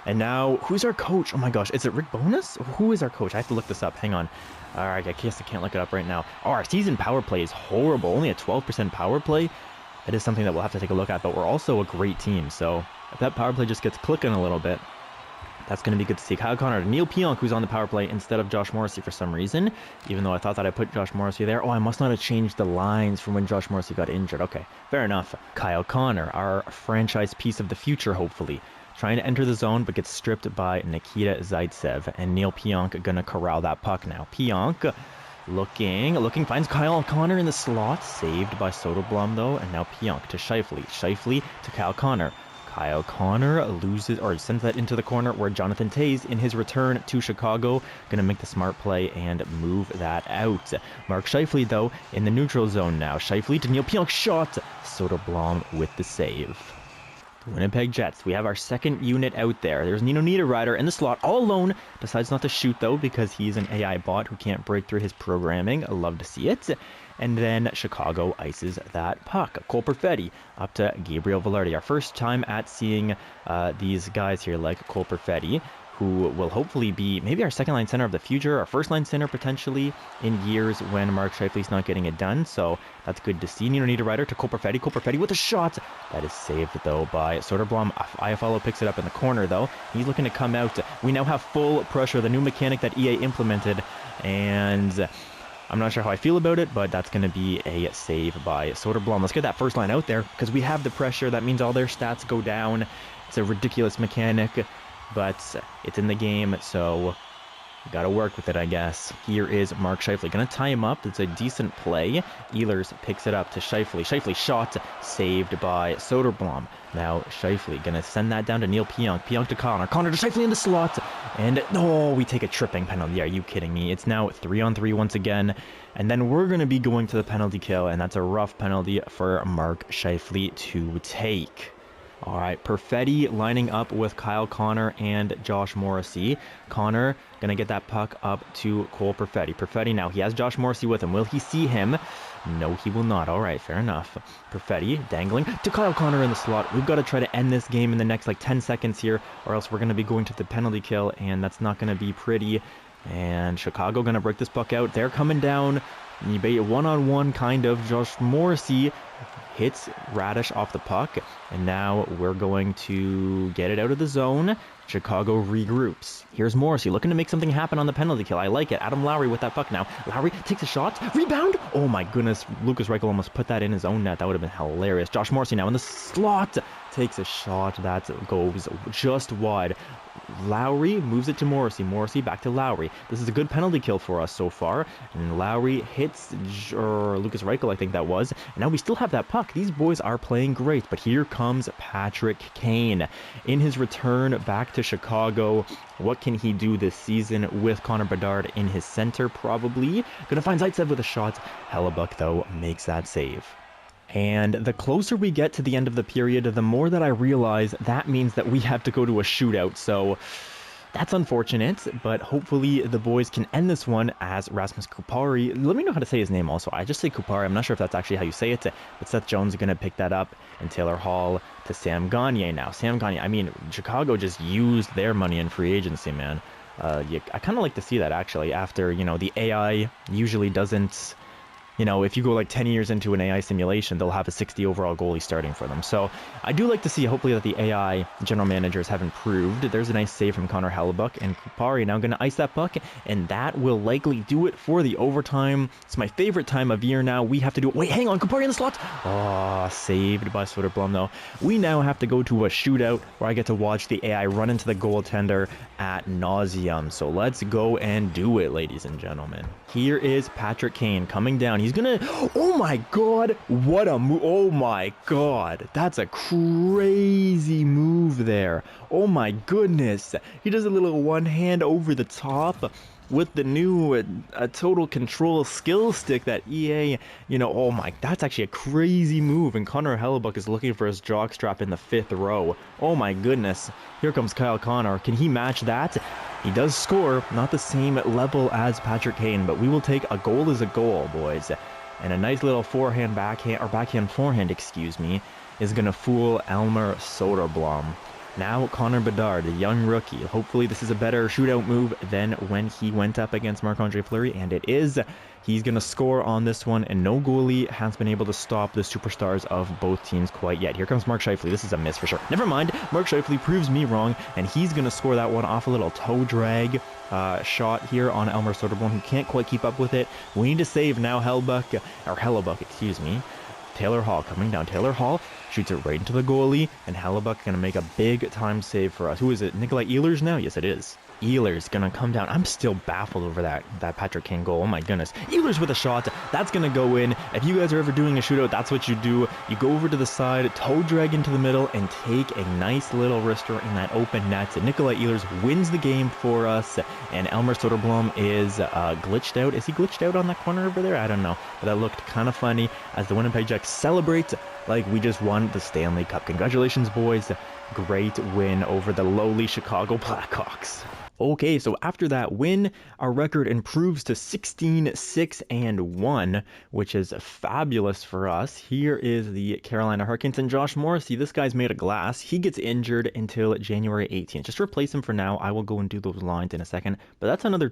And now, who's our coach? Oh my gosh, is it Rick Bowness? Who is our coach? I have to look this up. Hang on. All right, I guess I can't look it up right now. Oh, our season power play is horrible. Only a 12% power play. That is something that we'll have to take a look at, but we're also a great team. So if that power play just gets clicking a little bit, that's going to be good to see. Kyle Connor, Neil Pionk, who's on the power play instead of Josh Morrissey for some reason, even though I thought that I put Josh Morrissey there. Oh, I must not have changed the lines from when Josh Morrissey got injured. Okay, fair enough. Kyle Connor, our franchise piece of the future, hopefully. Trying to enter the zone, but gets stripped by Nikita Zaitsev. And Neil Pionk going to corral that puck now. Pionk looking, finds Kyle Connor in the slot. Saved by Soderblom, though. And now Pionk to Scheifele. Scheifele to Kyle Connor. Kyle Connor loses, or sends that into the corner where Jonathan Toews, in his return to Chicago, going to make the smart play and move that out. Mark Scheifele, though, in the neutral zone now. Scheifele to Neil Pionk, shot. Soderblom with the save. The Winnipeg Jets, we have our second unit out there. There's Nino Niederreiter in the slot, all alone. Decides not to shoot, though, because he's an AI bot who can't break through his programming. I love to see it. And then Chicago ices that puck. Cole Perfetti up to Gabriel Velarde. Our first time at seeing these guys here like Cole Perfetti, who will hopefully be maybe our second line center of the future, our first line center potentially in years when Mark Scheifele's not getting it done. So that's good to see. Nino Niederreiter to Cole Perfetti. Cole Perfetti with a shot. That is saved, though, by Soderblom. Iafallo picks it up in the corner, though. He's looking to come out. We now have full pressure, the new mechanic that EA implemented. And I'm not sure how I feel about it, but that's going to be a save by Soderblom. Let's get that first line out there because we have the pressure. That means all their stats go down. It's a ridiculous mechanic, but it's in the game, so got to work with it, I guess. Here is Mark Scheifele. Going to tie him up. It's a decent play. Ehlers picks it up to Scheifele. Scheifele shot, saved by Soderblom. Now Scheifele going to send that down to Neil Pionk. Pionk to Connor. Connor to Scheifele in the slot. And no, we take a tripping penalty. Are you kidding me? It's now 3-on-3 once again. And then we're going to be going to the penalty kill, and that's a rough penalty for Mark Scheifele to take. All right, Perfetti lining up with Kyle Connor and Josh Morrissey. Connor going to get that puck up to Cole Perfetti. Perfetti now, he has Josh Morrissey with him. Will he see him? No, he will not. All right, fair enough. Perfetti dangling to Kyle Connor in the slot. We've got to try to end this game in the next 10 seconds here, or else we're going to be going to the penalty kill, and that's not going to be pretty. And Chicago going to break this puck out. They're coming down. One-on-one, kind of. Josh Morrissey hits Radish off the puck, and now we're going to get it out of the zone. Chicago regroups. Here's Morrissey looking to make something happen on the penalty kill. I like it. Adam Lowry with that puck now. Lowry takes a shot. Rebound. Oh my goodness. Lucas Reichel almost put that in his own net. That would have been hilarious. Josh Morrissey now in the slot. Takes a shot that goes just wide. Lowry moves it to Morrissey. Morrissey back to Lowry. This is a good penalty kill for us so far. And Lowry hits Lucas Reichel, I think that was. And now we still have that puck. These boys are playing great. But here comes Patrick Kane. In his return back to Chicago, what can he do this season with Connor Bedard in his center? Probably. Gonna find Zaitsev with a shot. Hellebuyck, though, makes that save. And the closer we get to the end of the period, the more that I realize that means that we have to go to a shootout. So that's unfortunate, but hopefully the boys can end this one as Rasmus Kupari. Let me know how to say his name also. I just say Kupari. I'm not sure if that's actually how you say it, but Seth Jones is going to pick that up, and Taylor Hall to Sam Gagner now. Sam Gagner, I mean, Chicago just used their money in free agency, man. I kind of like to see that, actually, after, the AI usually doesn't you know, if you go like 10 years into an AI simulation, they'll have a 60 overall goalie starting for them. So I do like to see, hopefully, that the AI general managers have improved. There's a nice save from Connor Hellebuck, and Kupari now going to ice that puck, and that will likely do it for the overtime. It's my favorite time of year now. We have to do it. Wait, hang on, Kupari in the slot. Oh, saved by Soderblom, though. We now have to go to a shootout where I get to watch the AI run into the goaltender at nauseum. So let's go and do it, ladies and gentlemen. Here is Patrick Kane coming down. He's gonna, oh my god, what a move. Oh my god, that's a crazy move there. Oh my goodness, he does a little one hand over the top with the new total control skill stick that EA, you know, oh my, that's actually a crazy move. And Connor Hellebuck is looking for his jockstrap in the 5th row. Oh my goodness, here comes Kyle Connor. Can he match that? He does score, not the same level as Patrick Kane, but we will take a goal as a goal, boys. And a nice little backhand forehand, excuse me, is going to fool Elmer Soderblom. Now Connor Bedard, the young rookie. Hopefully this is a better shootout move than when he went up against Marc-Andre Fleury, and it is. He's going to score on this one, and no goalie has been able to stop the superstars of both teams quite yet. Here comes Mark Scheifele. This is a miss for sure. Never mind. Mark Scheifele proves me wrong, and he's going to score that one off a little toe drag shot here on Elmer Soderblom, who can't quite keep up with it. We need to save now Hellebuck, excuse me. Taylor Hall coming down. Taylor Hall shoots it right into the goalie, and Hellebuck going to make a big time save for us. Who is it? Nikolai Ehlers now? Yes, it is. Ehlers going to come down. I'm still baffled over that Patrick Kane goal. Oh my goodness. Ehlers with a shot. That's going to go in. If you guys are ever doing a shootout, that's what you do. You go over to the side, toe drag into the middle, and take a nice little wrister in that open net. And Nikolai Ehlers wins the game for us, and Elmer Soderblom is glitched out. Is he glitched out on that corner over there? I don't know. But that looked kind of funny as the Winnipeg Jets celebrate like we just won the Stanley Cup. Congratulations, boys. Great win over the lowly Chicago Blackhawks. Okay, so after that win, our record improves to 16-6-1, which is fabulous for us. Here is the Carolina Hurricanes and Josh Morrissey. This guy's made of glass. He gets injured until January 18th. Just replace him for now. I will go and do those lines in a second. But that's another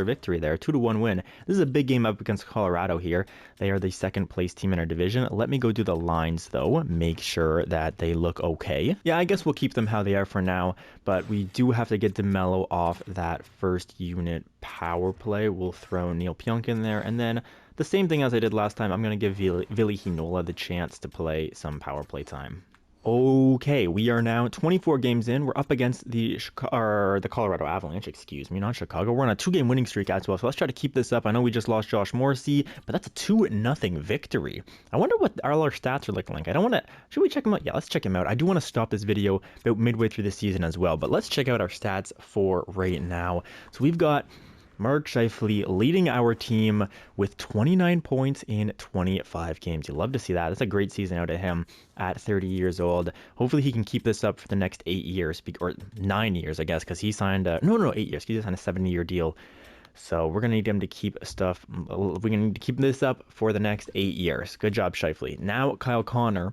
victory there. 2-1 win. This is a big game up against Colorado here. They are the second place team in our division. Let me go do the lines though. Make sure that they look okay. Yeah, I guess we'll keep them how they are for now, but we do have to get DeMello off that first unit power play. We'll throw Neil Pionk in there, and then the same thing as I did last time, I'm going to give Ville Heinola the chance to play some power play time. Okay, we are now 24 games in. We're up against the Colorado Avalanche, excuse me, not Chicago. We're on a 2-game winning streak as well, so let's try to keep this up. I know we just lost Josh Morrissey, but that's a 2-0 victory. I wonder what all our stats are looking like. I don't want to... Should we check them out? Yeah, let's check them out. I do want to stop this video about midway through the season as well, but let's check out our stats for right now. So we've got Mark Scheifele leading our team with 29 points in 25 games. You love to see that. That's a great season out of him at 30 years old. Hopefully he can keep this up for the next 8 years, or 9 years, I guess, because he signed 8 years. He signed a 7-year deal. So we're going to need him to keep stuff. We're going to need to keep this up for the next 8 years. Good job, Scheifele. Now, Kyle Connor.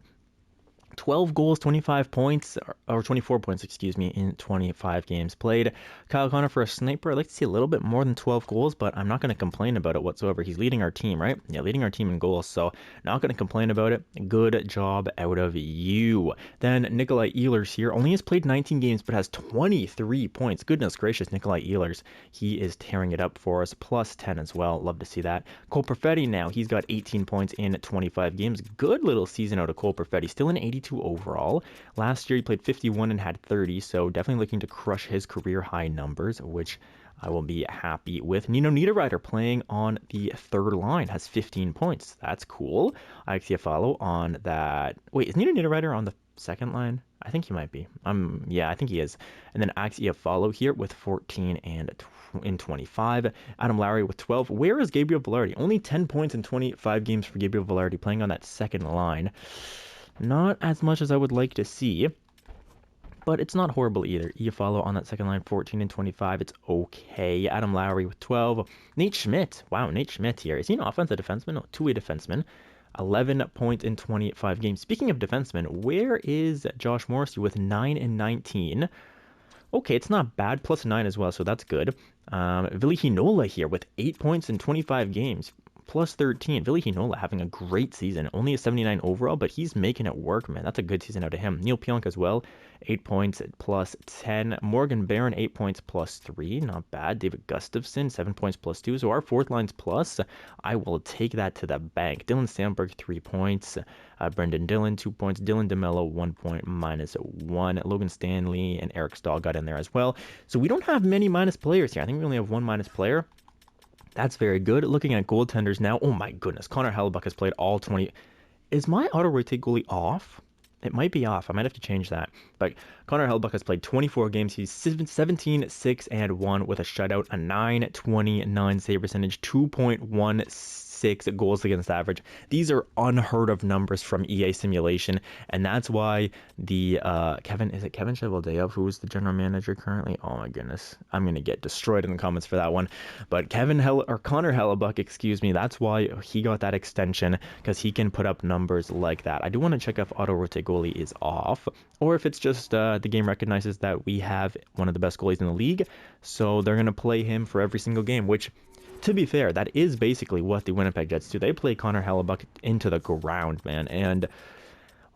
12 goals, 25 points, or 24 points, excuse me, in 25 games played. Kyle Connor, for a sniper, I'd like to see a little bit more than 12 goals, but I'm not going to complain about it whatsoever. He's leading our team, right? Yeah, leading our team in goals, so not going to complain about it. Good job out of you. Then Nikolai Ehlers here only has played 19 games, but has 23 points. Goodness gracious, Nikolai Ehlers. He is tearing it up for us, plus 10 as well. Love to see that. Cole Perfetti now, he's got 18 points in 25 games. Good little season out of Cole Perfetti. Still an 82 overall. Last year he played 51 and had 30, so definitely looking to crush his career high numbers, which I will be happy with. Nino Niederreiter playing on the third line has 15 points. That's cool. Alexia Follow on that. Wait, is Nino Niederreiter on the second line? I think he might be. Yeah, I think he is. And then Alexia Follow here with 14 and in 25. Adam Lowry with 12. Where is Gabriel Velarde? Only 10 points in 25 games for Gabriel Velarde playing on that second line. Not as much as I would like to see, but it's not horrible either. Iafallo on that second line, 14 and 25. It's okay. Adam Lowry with 12. Nate Schmidt. Wow, Nate Schmidt here. Is he an offensive defenseman? No, two-way defenseman. 11 points in 25 games. Speaking of defensemen, where is Josh Morrissey with 9 and 19? Okay, it's not bad. Plus 9 as well, so that's good. Ville Heinola here with 8 points in 25 games. plus 13. Ville Heinola having a great season. Only a 79 overall, but he's making it work, man. That's a good season out of him. Neil Pionk as well. 8 points plus 10. Morgan Barron, 8 points plus 3. Not bad. David Gustafson, 7 points plus 2. So our fourth line's plus. I will take that to the bank. Dylan Sandberg, 3 points. Brendan Dillon, 2 points. Dylan DeMello, 1 point minus 1. Logan Stanley and Eric Stahl got in there as well. So we don't have many minus players here. I think we only have one minus player. That's very good. Looking at goaltenders now. Oh my goodness. Connor Hellebuck has played all 20. Is my auto-rotate goalie off? It might be off. I might have to change that. But Connor Hellebuck has played 24 games. He's 17, 6, and 1 with a shutout, a 9.29 save percentage, 2.16 goals against average. These are unheard of numbers from EA Simulation, and that's why the Kevin Cheveldayoff, who is the general manager currently? Oh my goodness, I'm gonna get destroyed in the comments for that one. But Connor Hellebuck, excuse me, that's why he got that extension, because he can put up numbers like that. I do want to check if auto rotate goalie is off, or if it's just the game recognizes that we have one of the best goalies in the league, so they're gonna play him for every single game, which, to be fair, that is basically what the Winnipeg Jets do. They play Connor Hellebuck into the ground, man, and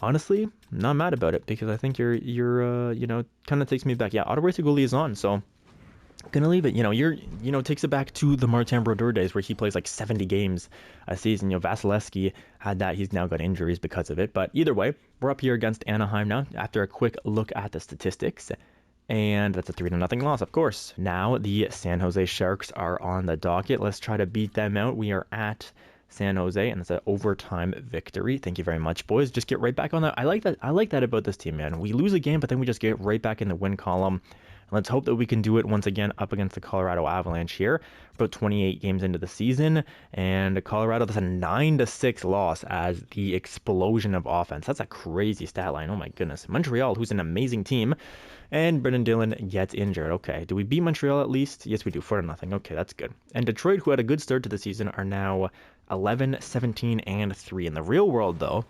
honestly, not mad about it, because I think you're kind of takes me back. Yeah, auto rotate goalie is on, so gonna leave it. Takes it back to the Martin Brodeur days where he plays like 70 games a season. Vasilevsky had that. He's now got injuries because of it. But either way, we're up here against Anaheim now after a quick look at the statistics. And that's a 3-0 loss, of course. Now the San Jose Sharks are on the docket. Let's try to beat them out. We are at San Jose, and it's an overtime victory. Thank you very much, boys. Just get right back on that. I like that about this team, man. We lose a game, but then we just get right back in the win column. Let's hope that we can do it once again up against the Colorado Avalanche here. About 28 games into the season, and Colorado, that's a 9-6 loss as the explosion of offense. That's a crazy stat line. Oh my goodness. Montreal, who's an amazing team, and Brendan Dillon gets injured. Okay, do we beat Montreal at least? Yes, we do, 4-0. Okay, that's good. And Detroit, who had a good start to the season, are now 11, 17, and 3. In the real world, though,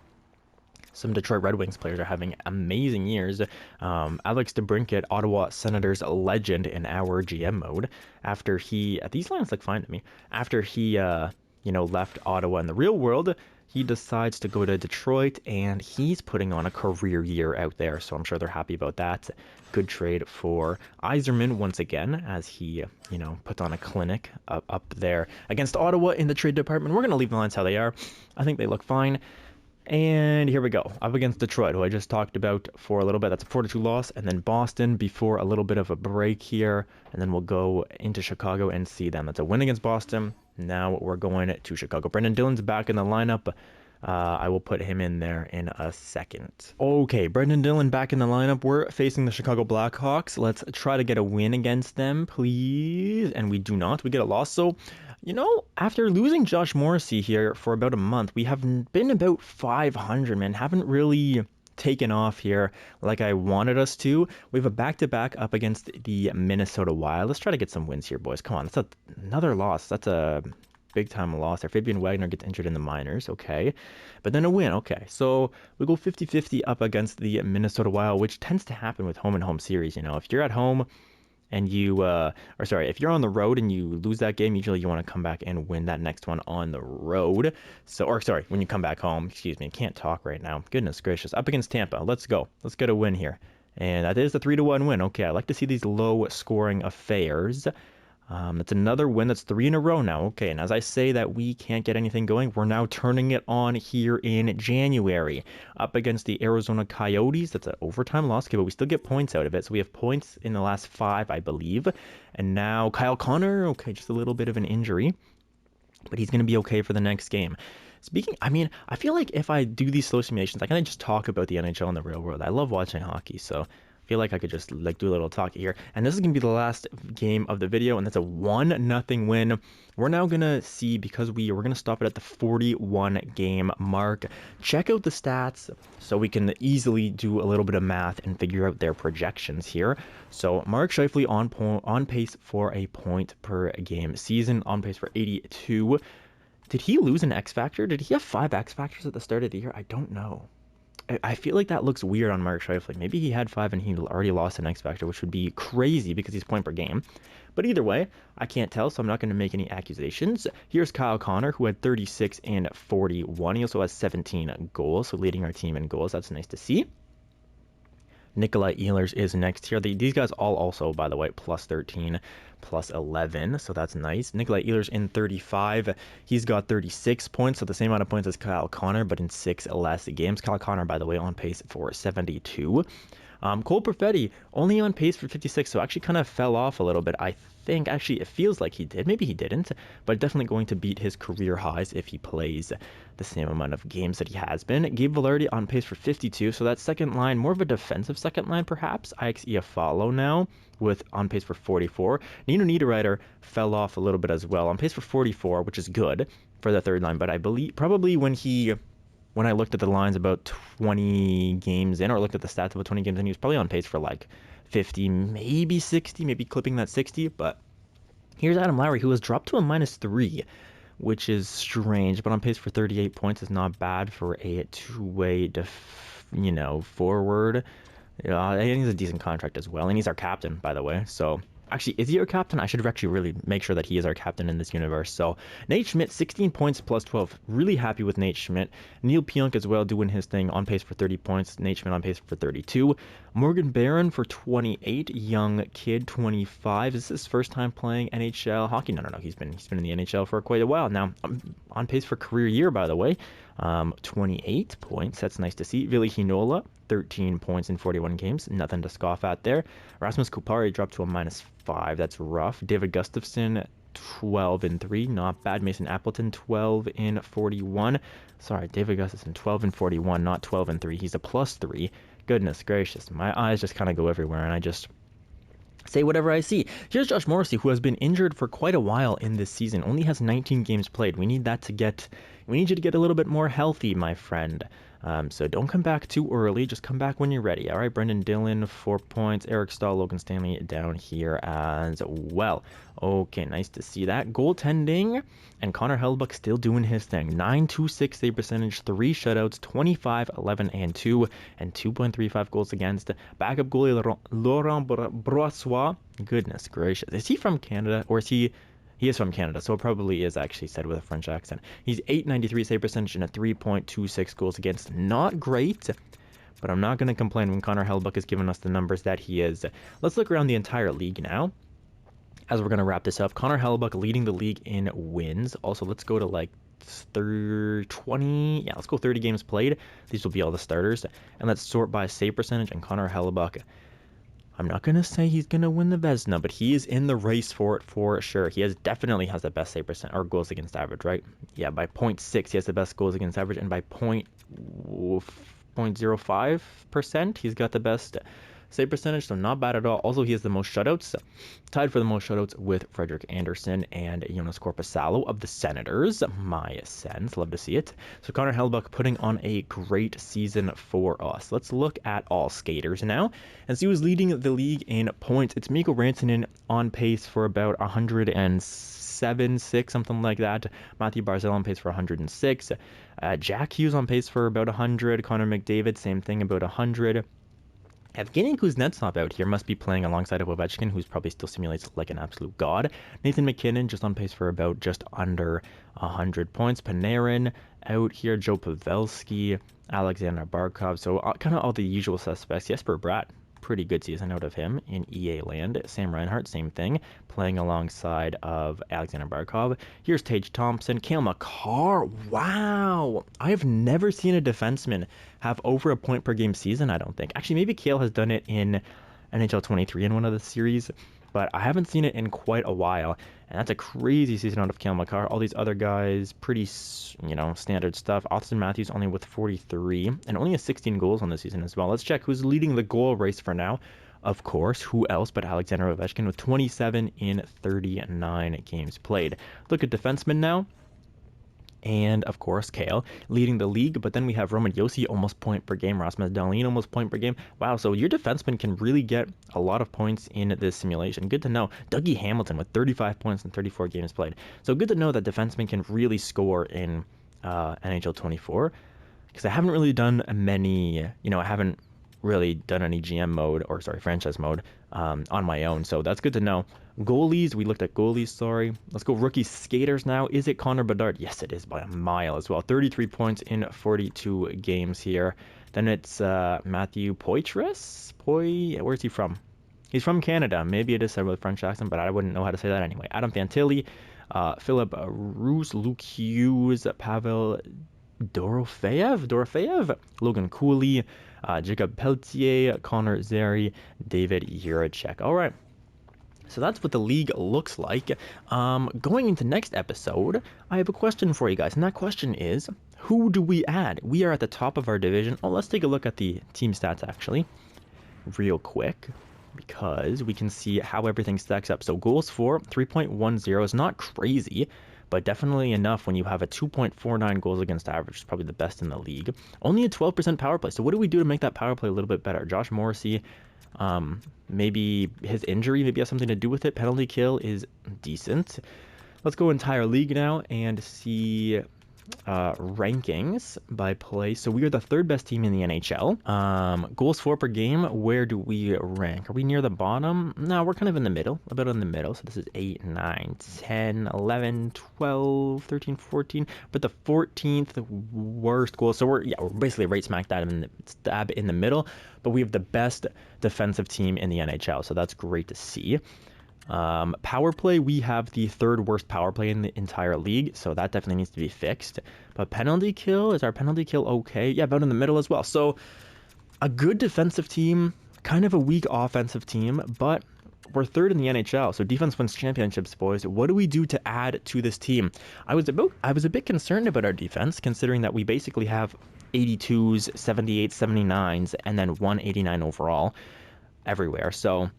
some Detroit Red Wings players are having amazing years. Alex DeBrincat, Ottawa Senators legend in our GM mode, after these lines look fine to me. After he, left Ottawa in the real world, he decides to go to Detroit, and he's putting on a career year out there. So I'm sure they're happy about that. Good trade for Yzerman once again, as he, puts on a clinic up there against Ottawa in the trade department. We're going to leave the lines how they are. I think they look fine. And here we go, up against Detroit, who I just talked about for a little bit. That's a 4-2 loss. And then Boston before a little bit of a break here. And then we'll go into Chicago and see them. That's a win against Boston. Now we're going to Chicago. Brendan Dillon's back in the lineup. I will put him in there in a second. Okay, Brendan Dillon back in the lineup. We're facing the Chicago Blackhawks. Let's try to get a win against them, please. And we do not. We get a loss. So, after losing Josh Morrissey here for about a month, we have been about 500, man. Haven't really taken off here like I wanted us to. We have a back-to-back up against the Minnesota Wild. Let's try to get some wins here, boys. Come on, that's another loss. That's a big-time loss there. Fabian Wagner gets injured in the minors, okay. But then a win, okay. So we go 50-50 up against the Minnesota Wild, which tends to happen with home and home series. If you're at home and if you're on the road and you lose that game, usually you want to come back and win that next one on the road. When you come back home, excuse me, I can't talk right now. Goodness gracious. Up against Tampa. Let's go. Let's get a win here. And that is a 3-1 win. Okay, I like to see these low-scoring affairs. That's another win. That's 3 in a row now. Okay, and as I say that we can't get anything going, we're now turning it on here in January. Up against the Arizona Coyotes. That's an overtime loss, okay, but we still get points out of it. So we have points in the last 5, I believe. And now Kyle Connor, okay, just a little bit of an injury, but he's going to be okay for the next game. I feel like if I do these slow simulations, I kind of just talk about the NHL in the real world. I love watching hockey, so I feel like I could just do a little talk here. And this is going to be the last game of the video, and that's a 1-0 win. We're now going to see, because we're going to stop it at the 41 game mark. Check out the stats so we can easily do a little bit of math and figure out their projections here. So Mark Scheifele on pace for a point per game season, on pace for 82. Did he lose an X Factor? Did he have 5 X Factors at the start of the year? I don't know. I feel like that looks weird on Mark Scheifele. Maybe he had 5 and he already lost an X Factor, which would be crazy because he's point per game. But either way, I can't tell, so I'm not going to make any accusations. Here's Kyle Connor, who had 36 and 41. He also has 17 goals, so leading our team in goals. That's nice to see. Nikolai Ehlers is next here. These guys all also, by the way, plus 13, plus 11, so that's nice. Nikolai Ehlers in 35. He's got 36 points, so the same amount of points as Kyle Connor, but in 6 less games. Kyle Connor, by the way, on pace for 72. Cole Perfetti only on pace for 56, so actually kind of fell off a little bit. I think actually it feels like he did. Maybe he didn't, but definitely going to beat his career highs if he plays the same amount of games that he has been. Gabe Vilardi on pace for 52, so that second line, more of a defensive second line perhaps. Ix Iafallo now with on pace for 44. Nino Niederreiter fell off a little bit as well, on pace for 44, which is good for the third line, but I believe probably when I looked at the lines about 20 games in, or looked at the stats about 20 games in, he was probably on pace for like 50, maybe 60, maybe clipping that 60. But here's Adam Lowry, who has dropped to a -3, which is strange, but on pace for 38 points is not bad for a two-way, forward. I think he's a decent contract as well, and he's our captain, by the way, so... Actually, is he our captain? I should actually really make sure that he is our captain in this universe. So, Nate Schmidt, 16 points plus 12. Really happy with Nate Schmidt. Neil Pionk as well doing his thing, on pace for 30 points. Nate Schmidt on pace for 32. Morgan Barron for 28. Young kid, 25. Is this his first time playing NHL hockey? No. He's been in the NHL for quite a while now. On pace for career year, by the way. 28 points. That's nice to see. Ville Heinola, 13 points in 41 games. Nothing to scoff at there. Rasmus Kupari dropped to a -5. That's rough. David Gustafson, 12 and 3. Not bad. Mason Appleton, 12 in 41. Sorry, David Gustafson, 12 and 41, not 12 and 3. He's a +3. Goodness gracious. My eyes just kind of go everywhere, and I just say whatever I see. Here's Josh Morrissey, who has been injured for quite a while in this season. Only has 19 games played. We need you to get a little bit more healthy, my friend. So don't come back too early. Just come back when you're ready. All right, Brendan Dillon, 4 points. Eric Stahl, Logan Stanley down here as well. Okay, nice to see that. Goaltending, and Connor Hellebuyck still doing his thing. 9.26 save percentage, 3 shutouts, 25, 11, and 2, and 2.35 goals against. Backup goalie Laurent Brossois. Goodness gracious. Is he from Canada, or is he... He is from Canada, so it probably is actually said with a French accent. He's 8.93 save percentage and a 3.26 goals against. Not great, but I'm not going to complain when Connor Hellebuyck has given us the numbers that he is. Let's look around the entire league now, as we're going to wrap this up. Connor Hellebuyck leading the league in wins. Also, let's go to like 20. Yeah, let's go 30 games played. These will be all the starters. And let's sort by save percentage, and Connor Hellebuyck, I'm not going to say he's going to win the Vezina, but he is in the race for it for sure. He definitely has the best save percent, or goals against average, right? Yeah, by 0.6, he has the best goals against average, and by 0.05%, he's got the best save percentage, so not bad at all. Also, he has the most shutouts, tied for the most shutouts with Frederick Anderson and Jonas Korpisalo of the Senators. My sense, love to see it. So Connor Hellebuyck putting on a great season for us. Let's look at all skaters now and see who's leading the league in points. It's Mikko Rantanen on pace for about 107, 6, something like that. Matthew Barzal on pace for 106. Jack Hughes on pace for about 100. Connor McDavid, same thing, about 100. Evgeny Kuznetsov out here must be playing alongside of Ovechkin, who's probably still simulates like an absolute god. Nathan McKinnon just on pace for about just under 100 points. Panarin out here. Joe Pavelski, Alexander Barkov. So kind of all the usual suspects. Jesper Bratt, pretty good season out of him in EA land. Sam Reinhart, same thing, playing alongside of Alexander Barkov. Here's Tage Thompson. Cale Makar. Wow, I've never seen a defenseman have over a point per game season, I don't think. Actually, maybe Cale has done it in NHL 23 in one of the series, but I haven't seen it in quite a while, and that's a crazy season out of Cale Makar. All these other guys, pretty, standard stuff. Austin Matthews only with 43, and only has 16 goals on the season as well. Let's check who's leading the goal race for now. Of course, who else but Alexander Ovechkin with 27 in 39 games played. Look at defensemen now. And, of course, Cale leading the league. But then we have Roman Josi, almost point per game. Rasmus Dahlin, almost point per game. Wow, so your defenseman can really get a lot of points in this simulation. Good to know. Dougie Hamilton with 35 points in 34 games played. So good to know that defensemen can really score in NHL 24. because I haven't really done many, I haven't really done any GM mode, or sorry, franchise mode on my own. So that's good to know. Goalies, we looked at goalies, sorry. Let's go rookie skaters now. Is it Connor Bedard? Yes, it is by a mile as well. 33 points in 42 games here. Then it's Matthew Poitras. Where's he from? He's from Canada. Maybe it is said with a French accent, but I wouldn't know how to say that anyway. Adam Fantilli, Philip Roos, Luke Hughes, Pavel Dorofeyev, Logan Cooley, Jacob Pelletier, Connor Zary, David Juracek. All right. So that's what the league looks like. Going into next episode, I have a question for you guys. And that question is, who do we add? We are at the top of our division. Oh, let's take a look at the team stats, actually, real quick, because we can see how everything stacks up. So goals for, 3.10 is not crazy, but definitely enough when you have a 2.49 goals against average. It's probably the best in the league. Only a 12% power play. So what do we do to make that power play a little bit better? Josh Morrissey, maybe his injury maybe has something to do with it. Penalty kill is decent. Let's go entire league now and see rankings by play. So we are the third best team in the NHL. Goals for per game, where do we rank? Are we near the bottom? No, we're kind of in the middle, a bit in the middle. So this is 8, 9, 10, 11, 12, 13, 14, but the 14th worst goal. So we're basically right smack dab in the middle, but we have the best defensive team in the NHL. So that's great to see. Power play, we have the third worst power play in the entire league, so that definitely needs to be fixed. But penalty kill, is our penalty kill okay? Yeah, about in the middle as well. So a good defensive team, kind of a weak offensive team, but we're third in the NHL, so defense wins championships, boys. What do we do to add to this team? I was a bit concerned about our defense, considering that we basically have 82s, 78s, 79s, and then 189 overall everywhere. So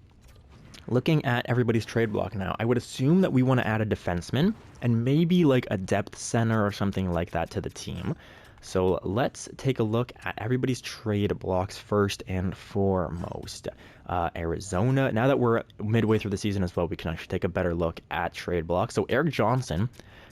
looking at everybody's trade block now, I would assume that we want to add a defenseman and maybe like a depth center or something like that to the team. So let's take a look at everybody's trade blocks first and foremost. Arizona, now that we're midway through the season as well, we can actually take a better look at trade blocks. So Eric Johnson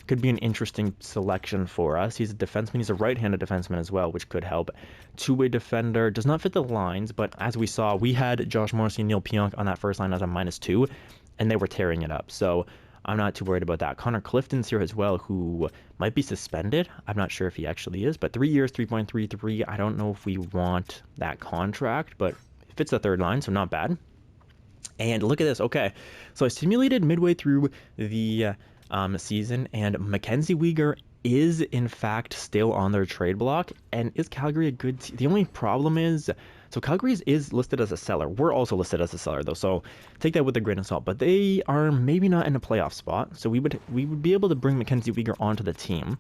could be an interesting selection for us. He's a defenseman. He's a right-handed defenseman as well, which could help. Two-way defender. Does not fit the lines, but as we saw, we had Josh Morrissey and Neil Pionk on that first line as a -2, and they were tearing it up. So I'm not too worried about that. Connor Clifton's here as well, who might be suspended. I'm not sure if he actually is, but 3 years, 3.33. I don't know if we want that contract, but it fits the third line, so not bad. And look at this. Okay, so I simulated midway through the season, and Mackenzie Weegar is in fact still on their trade block. And is Calgary a good team? The only problem is, so Calgary is listed as a seller. We're also listed as a seller though, so take that with a grain of salt. But they are maybe not in a playoff spot, so we would be able to bring Mackenzie Weegar onto the team.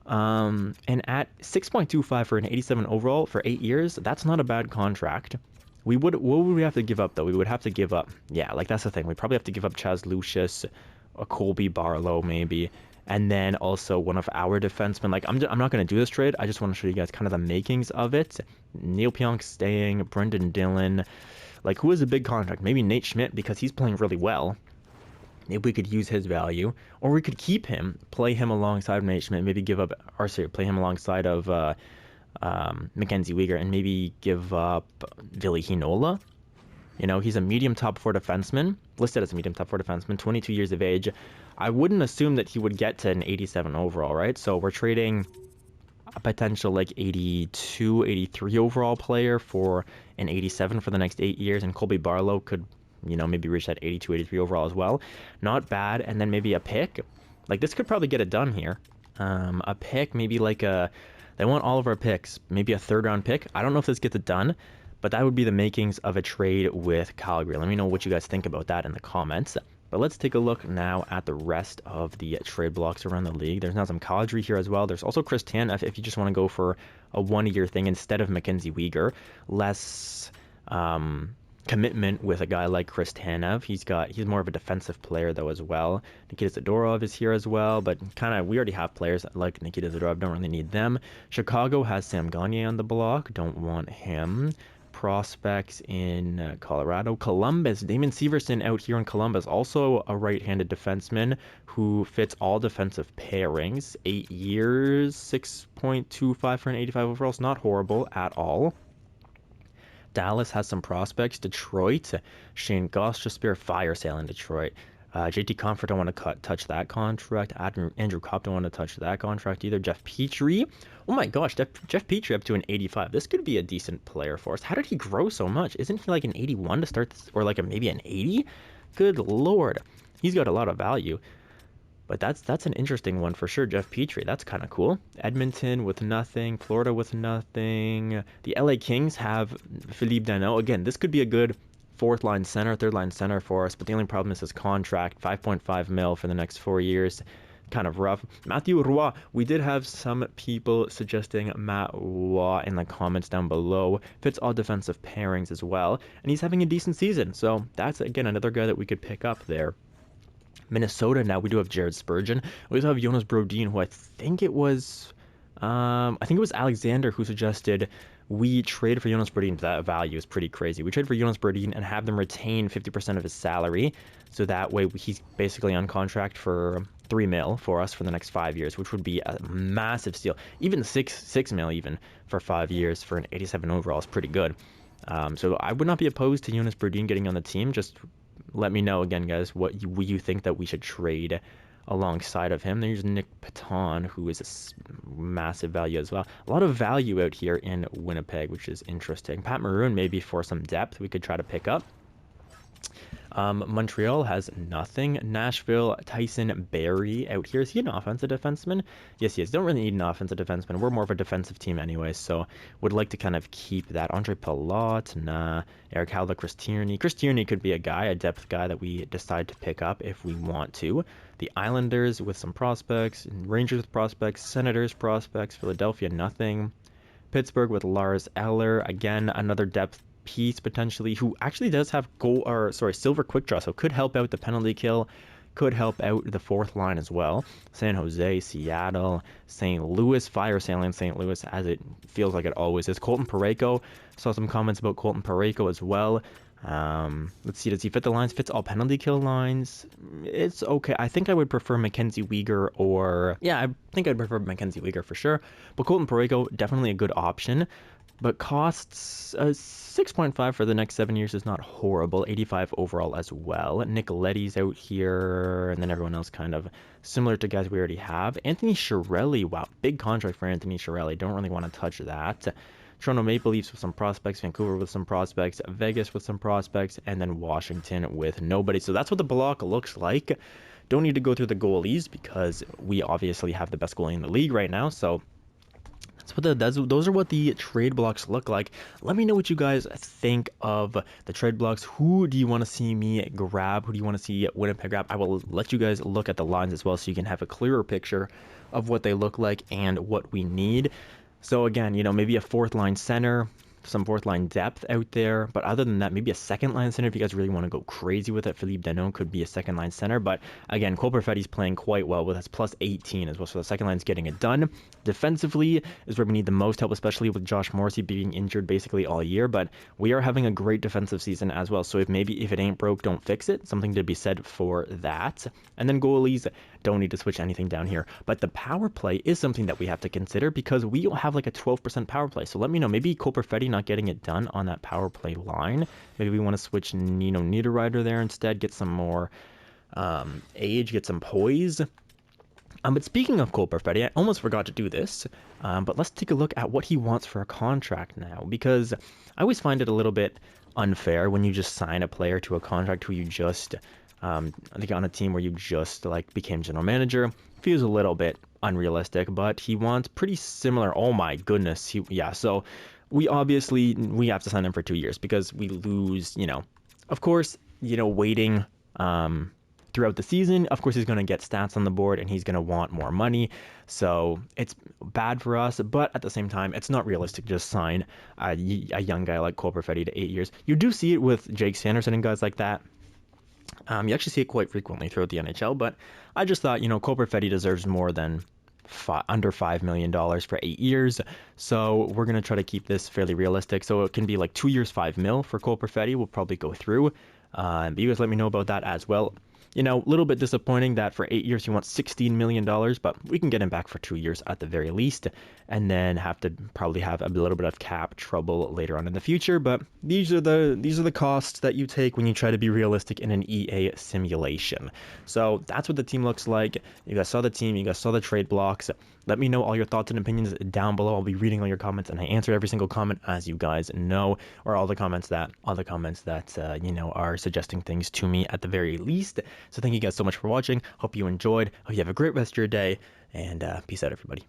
And at 6.25 for an 87 overall for 8 years, that's not a bad contract. What would we have to give up though? We would have to give up, like that's the thing. We probably have to give up Chaz Lucius, a Colby Barlow maybe, and then also one of our defensemen. Like I'm not going to do this trade. I just want to show you guys kind of the makings of it. Neil Pionk staying, Brendan Dillon, like who is a big contract? Maybe Nate Schmidt, because he's playing really well. Maybe we could use his value, or we could keep him, play him alongside Nate Schmidt, maybe give up, or sorry, play him alongside of Mackenzie Weegar, and maybe give up Ville Heinola. He's a medium top 4 defenseman, listed as a medium top 4 defenseman, 22 years of age. I wouldn't assume that he would get to an 87 overall, right? So we're trading a potential like 82, 83 overall player for an 87 for the next 8 years. And Colby Barlow could, maybe reach that 82, 83 overall as well. Not bad. And then maybe a pick. Like this could probably get it done here. A pick, maybe like they want all of our picks, maybe a 3rd round pick. I don't know if this gets it done, but that would be the makings of a trade with Calgary. Let me know what you guys think about that in the comments. But let's take a look now at the rest of the trade blocks around the league. There's now some Calgary here as well. There's also Chris Tanev if you just want to go for a 1-year thing instead of Mackenzie Weegar. Less commitment with a guy like Chris Tanev. He's more of a defensive player though as well. Nikita Zadorov is here as well, but we already have players like Nikita Zadorov. Don't really need them. Chicago has Sam Gagner on the block. Don't want him. prospects in Colorado. Columbus, Damon Severson out here in Columbus, also a right-handed defenseman who fits all defensive pairings. 8 years, 6.25 for an 85 overall. It's not horrible at all. Dallas has some prospects. Detroit, Shane Gostisbehere, fire sale in Detroit. JT Comfort don't want to touch that contract. Andrew Kopp don't want to touch that contract either. Jeff Petrie. Oh my gosh, Jeff Petrie up to an 85. This could be a decent player for us. How did he grow so much? Isn't he like an 81 to start this, or like maybe an 80? Good lord. He's got a lot of value. But that's an interesting one for sure. Jeff Petrie, that's kind of cool. Edmonton with nothing. Florida with nothing. The LA Kings have Philippe Danault. Again, this could be a good third line center for us, but the only problem is his contract, 5.5 mil for the next 4 years. Kind of rough. Matthew Roy, we did have some people suggesting Matt Roy in the comments down below. Fits all defensive pairings as well, and he's having a decent season, so that's again another guy that we could pick up there. Minnesota, now we do have Jared Spurgeon. We also have Jonas Brodin, who I think it was Alexander who suggested we trade for Jonas Brodin. That value is pretty crazy. We trade for Jonas Brodin and have them retain 50% of his salary, so that way he's basically on contract for $3 million for us for the next 5 years, which would be a massive steal. Even $6 million even for 5 years for an 87 overall is pretty good. So I would not be opposed to Jonas Brodin getting on the team. Just let me know again, guys, what you think that we should trade alongside of him. There's Nick Paton, who is a massive value as well. A lot of value out here in Winnipeg, which is interesting. Pat Maroon, maybe for some depth, we could try to pick up. Montreal has nothing. Nashville, Tyson Barrie out here. Is he an offensive defenseman? Yes, he is. Don't really need an offensive defenseman. We're more of a defensive team anyway, so would like to kind of keep that. Andre Palat, nah. Eric Howlett, Chris Tierney. Chris Tierney could be a guy, a depth guy that we decide to pick up if we want to. The Islanders with some prospects, Rangers with prospects, Senators prospects, Philadelphia nothing. Pittsburgh with Lars Eller, again another depth piece potentially, who actually does have silver quick draw, so could help out the penalty kill, could help out the fourth line as well. San Jose, Seattle, St. Louis, fire sale in St. Louis, as it feels like it always is. Colton Parayko, saw some comments about Colton Parayko as well. Let's see, does he fit the lines? Fits all penalty kill lines. It's okay. I think I would prefer Mackenzie Weegar I think I'd prefer Mackenzie Weegar for sure. But Colton Parayko, definitely a good option. But costs 6.5 for the next 7 years is not horrible. 85 overall as well. Nick Leddy's out here, and then everyone else kind of similar to guys we already have. Anthony Chiarelli, wow, big contract for Anthony Chiarelli. Don't really want to touch that. Toronto Maple Leafs with some prospects, Vancouver with some prospects, Vegas with some prospects, and then Washington with nobody. So that's what the block looks like. Don't need to go through the goalies because we obviously have the best goalie in the league right now. So those are what the trade blocks look like. Let me know what you guys think of the trade blocks. Who do you want to see me grab? Who do you want to see Winnipeg grab? I will let you guys look at the lines as well so you can have a clearer picture of what they look like and what we need. So again, maybe a fourth line center, some fourth line depth out there. But other than that, maybe a second line center if you guys really want to go crazy with it. Philippe Danault could be a second line center. But again, Cole Perfetti's playing quite well with us, plus 18 as well. So the second line's getting it done. Defensively is where we need the most help, especially with Josh Morrissey being injured basically all year. But we are having a great defensive season as well. So if it ain't broke, don't fix it. Something to be said for that. And then goalies, don't need to switch anything down here. But the power play is something that we have to consider because we have like a 12% power play. So let me know, maybe Cole Perfetti not getting it done on that power play line. Maybe we want to switch Niederreiter there instead, get some more age, get some poise. But speaking of Cole Perfetti, I almost forgot to do this, but let's take a look at what he wants for a contract now, because I always find it a little bit unfair when you just sign a player to a contract who you just, I think on a team where you just became general manager. Feels a little bit unrealistic, but he wants pretty similar. Oh my goodness. So we have to sign him for 2 years because we lose, of course, waiting throughout the season. Of course, he's going to get stats on the board and he's going to want more money. So it's bad for us, but at the same time, it's not realistic to just sign a young guy like Cole Perfetti to 8 years. You do see it with Jake Sanderson and guys like that. You actually see it quite frequently throughout the NHL, but I just thought, Cole Perfetti deserves more than under $5 million for 8 years. So we're going to try to keep this fairly realistic. So it can be like 2 years, 5 mil for Cole Perfetti. We'll probably go through. But you guys let me know about that as well. A little bit disappointing that for 8 years he wants $16 million, but we can get him back for 2 years at the very least, and then have to probably have a little bit of cap trouble later on in the future. But these are the costs that you take when you try to be realistic in an EA simulation. So that's what the team looks like. You guys saw the team, you guys saw the trade blocks. Let me know all your thoughts and opinions down below. I'll be reading all your comments, and I answer every single comment, as you guys know, or all the comments that are suggesting things to me at the very least. So thank you guys so much for watching. Hope you enjoyed. Hope you have a great rest of your day, and peace out, everybody.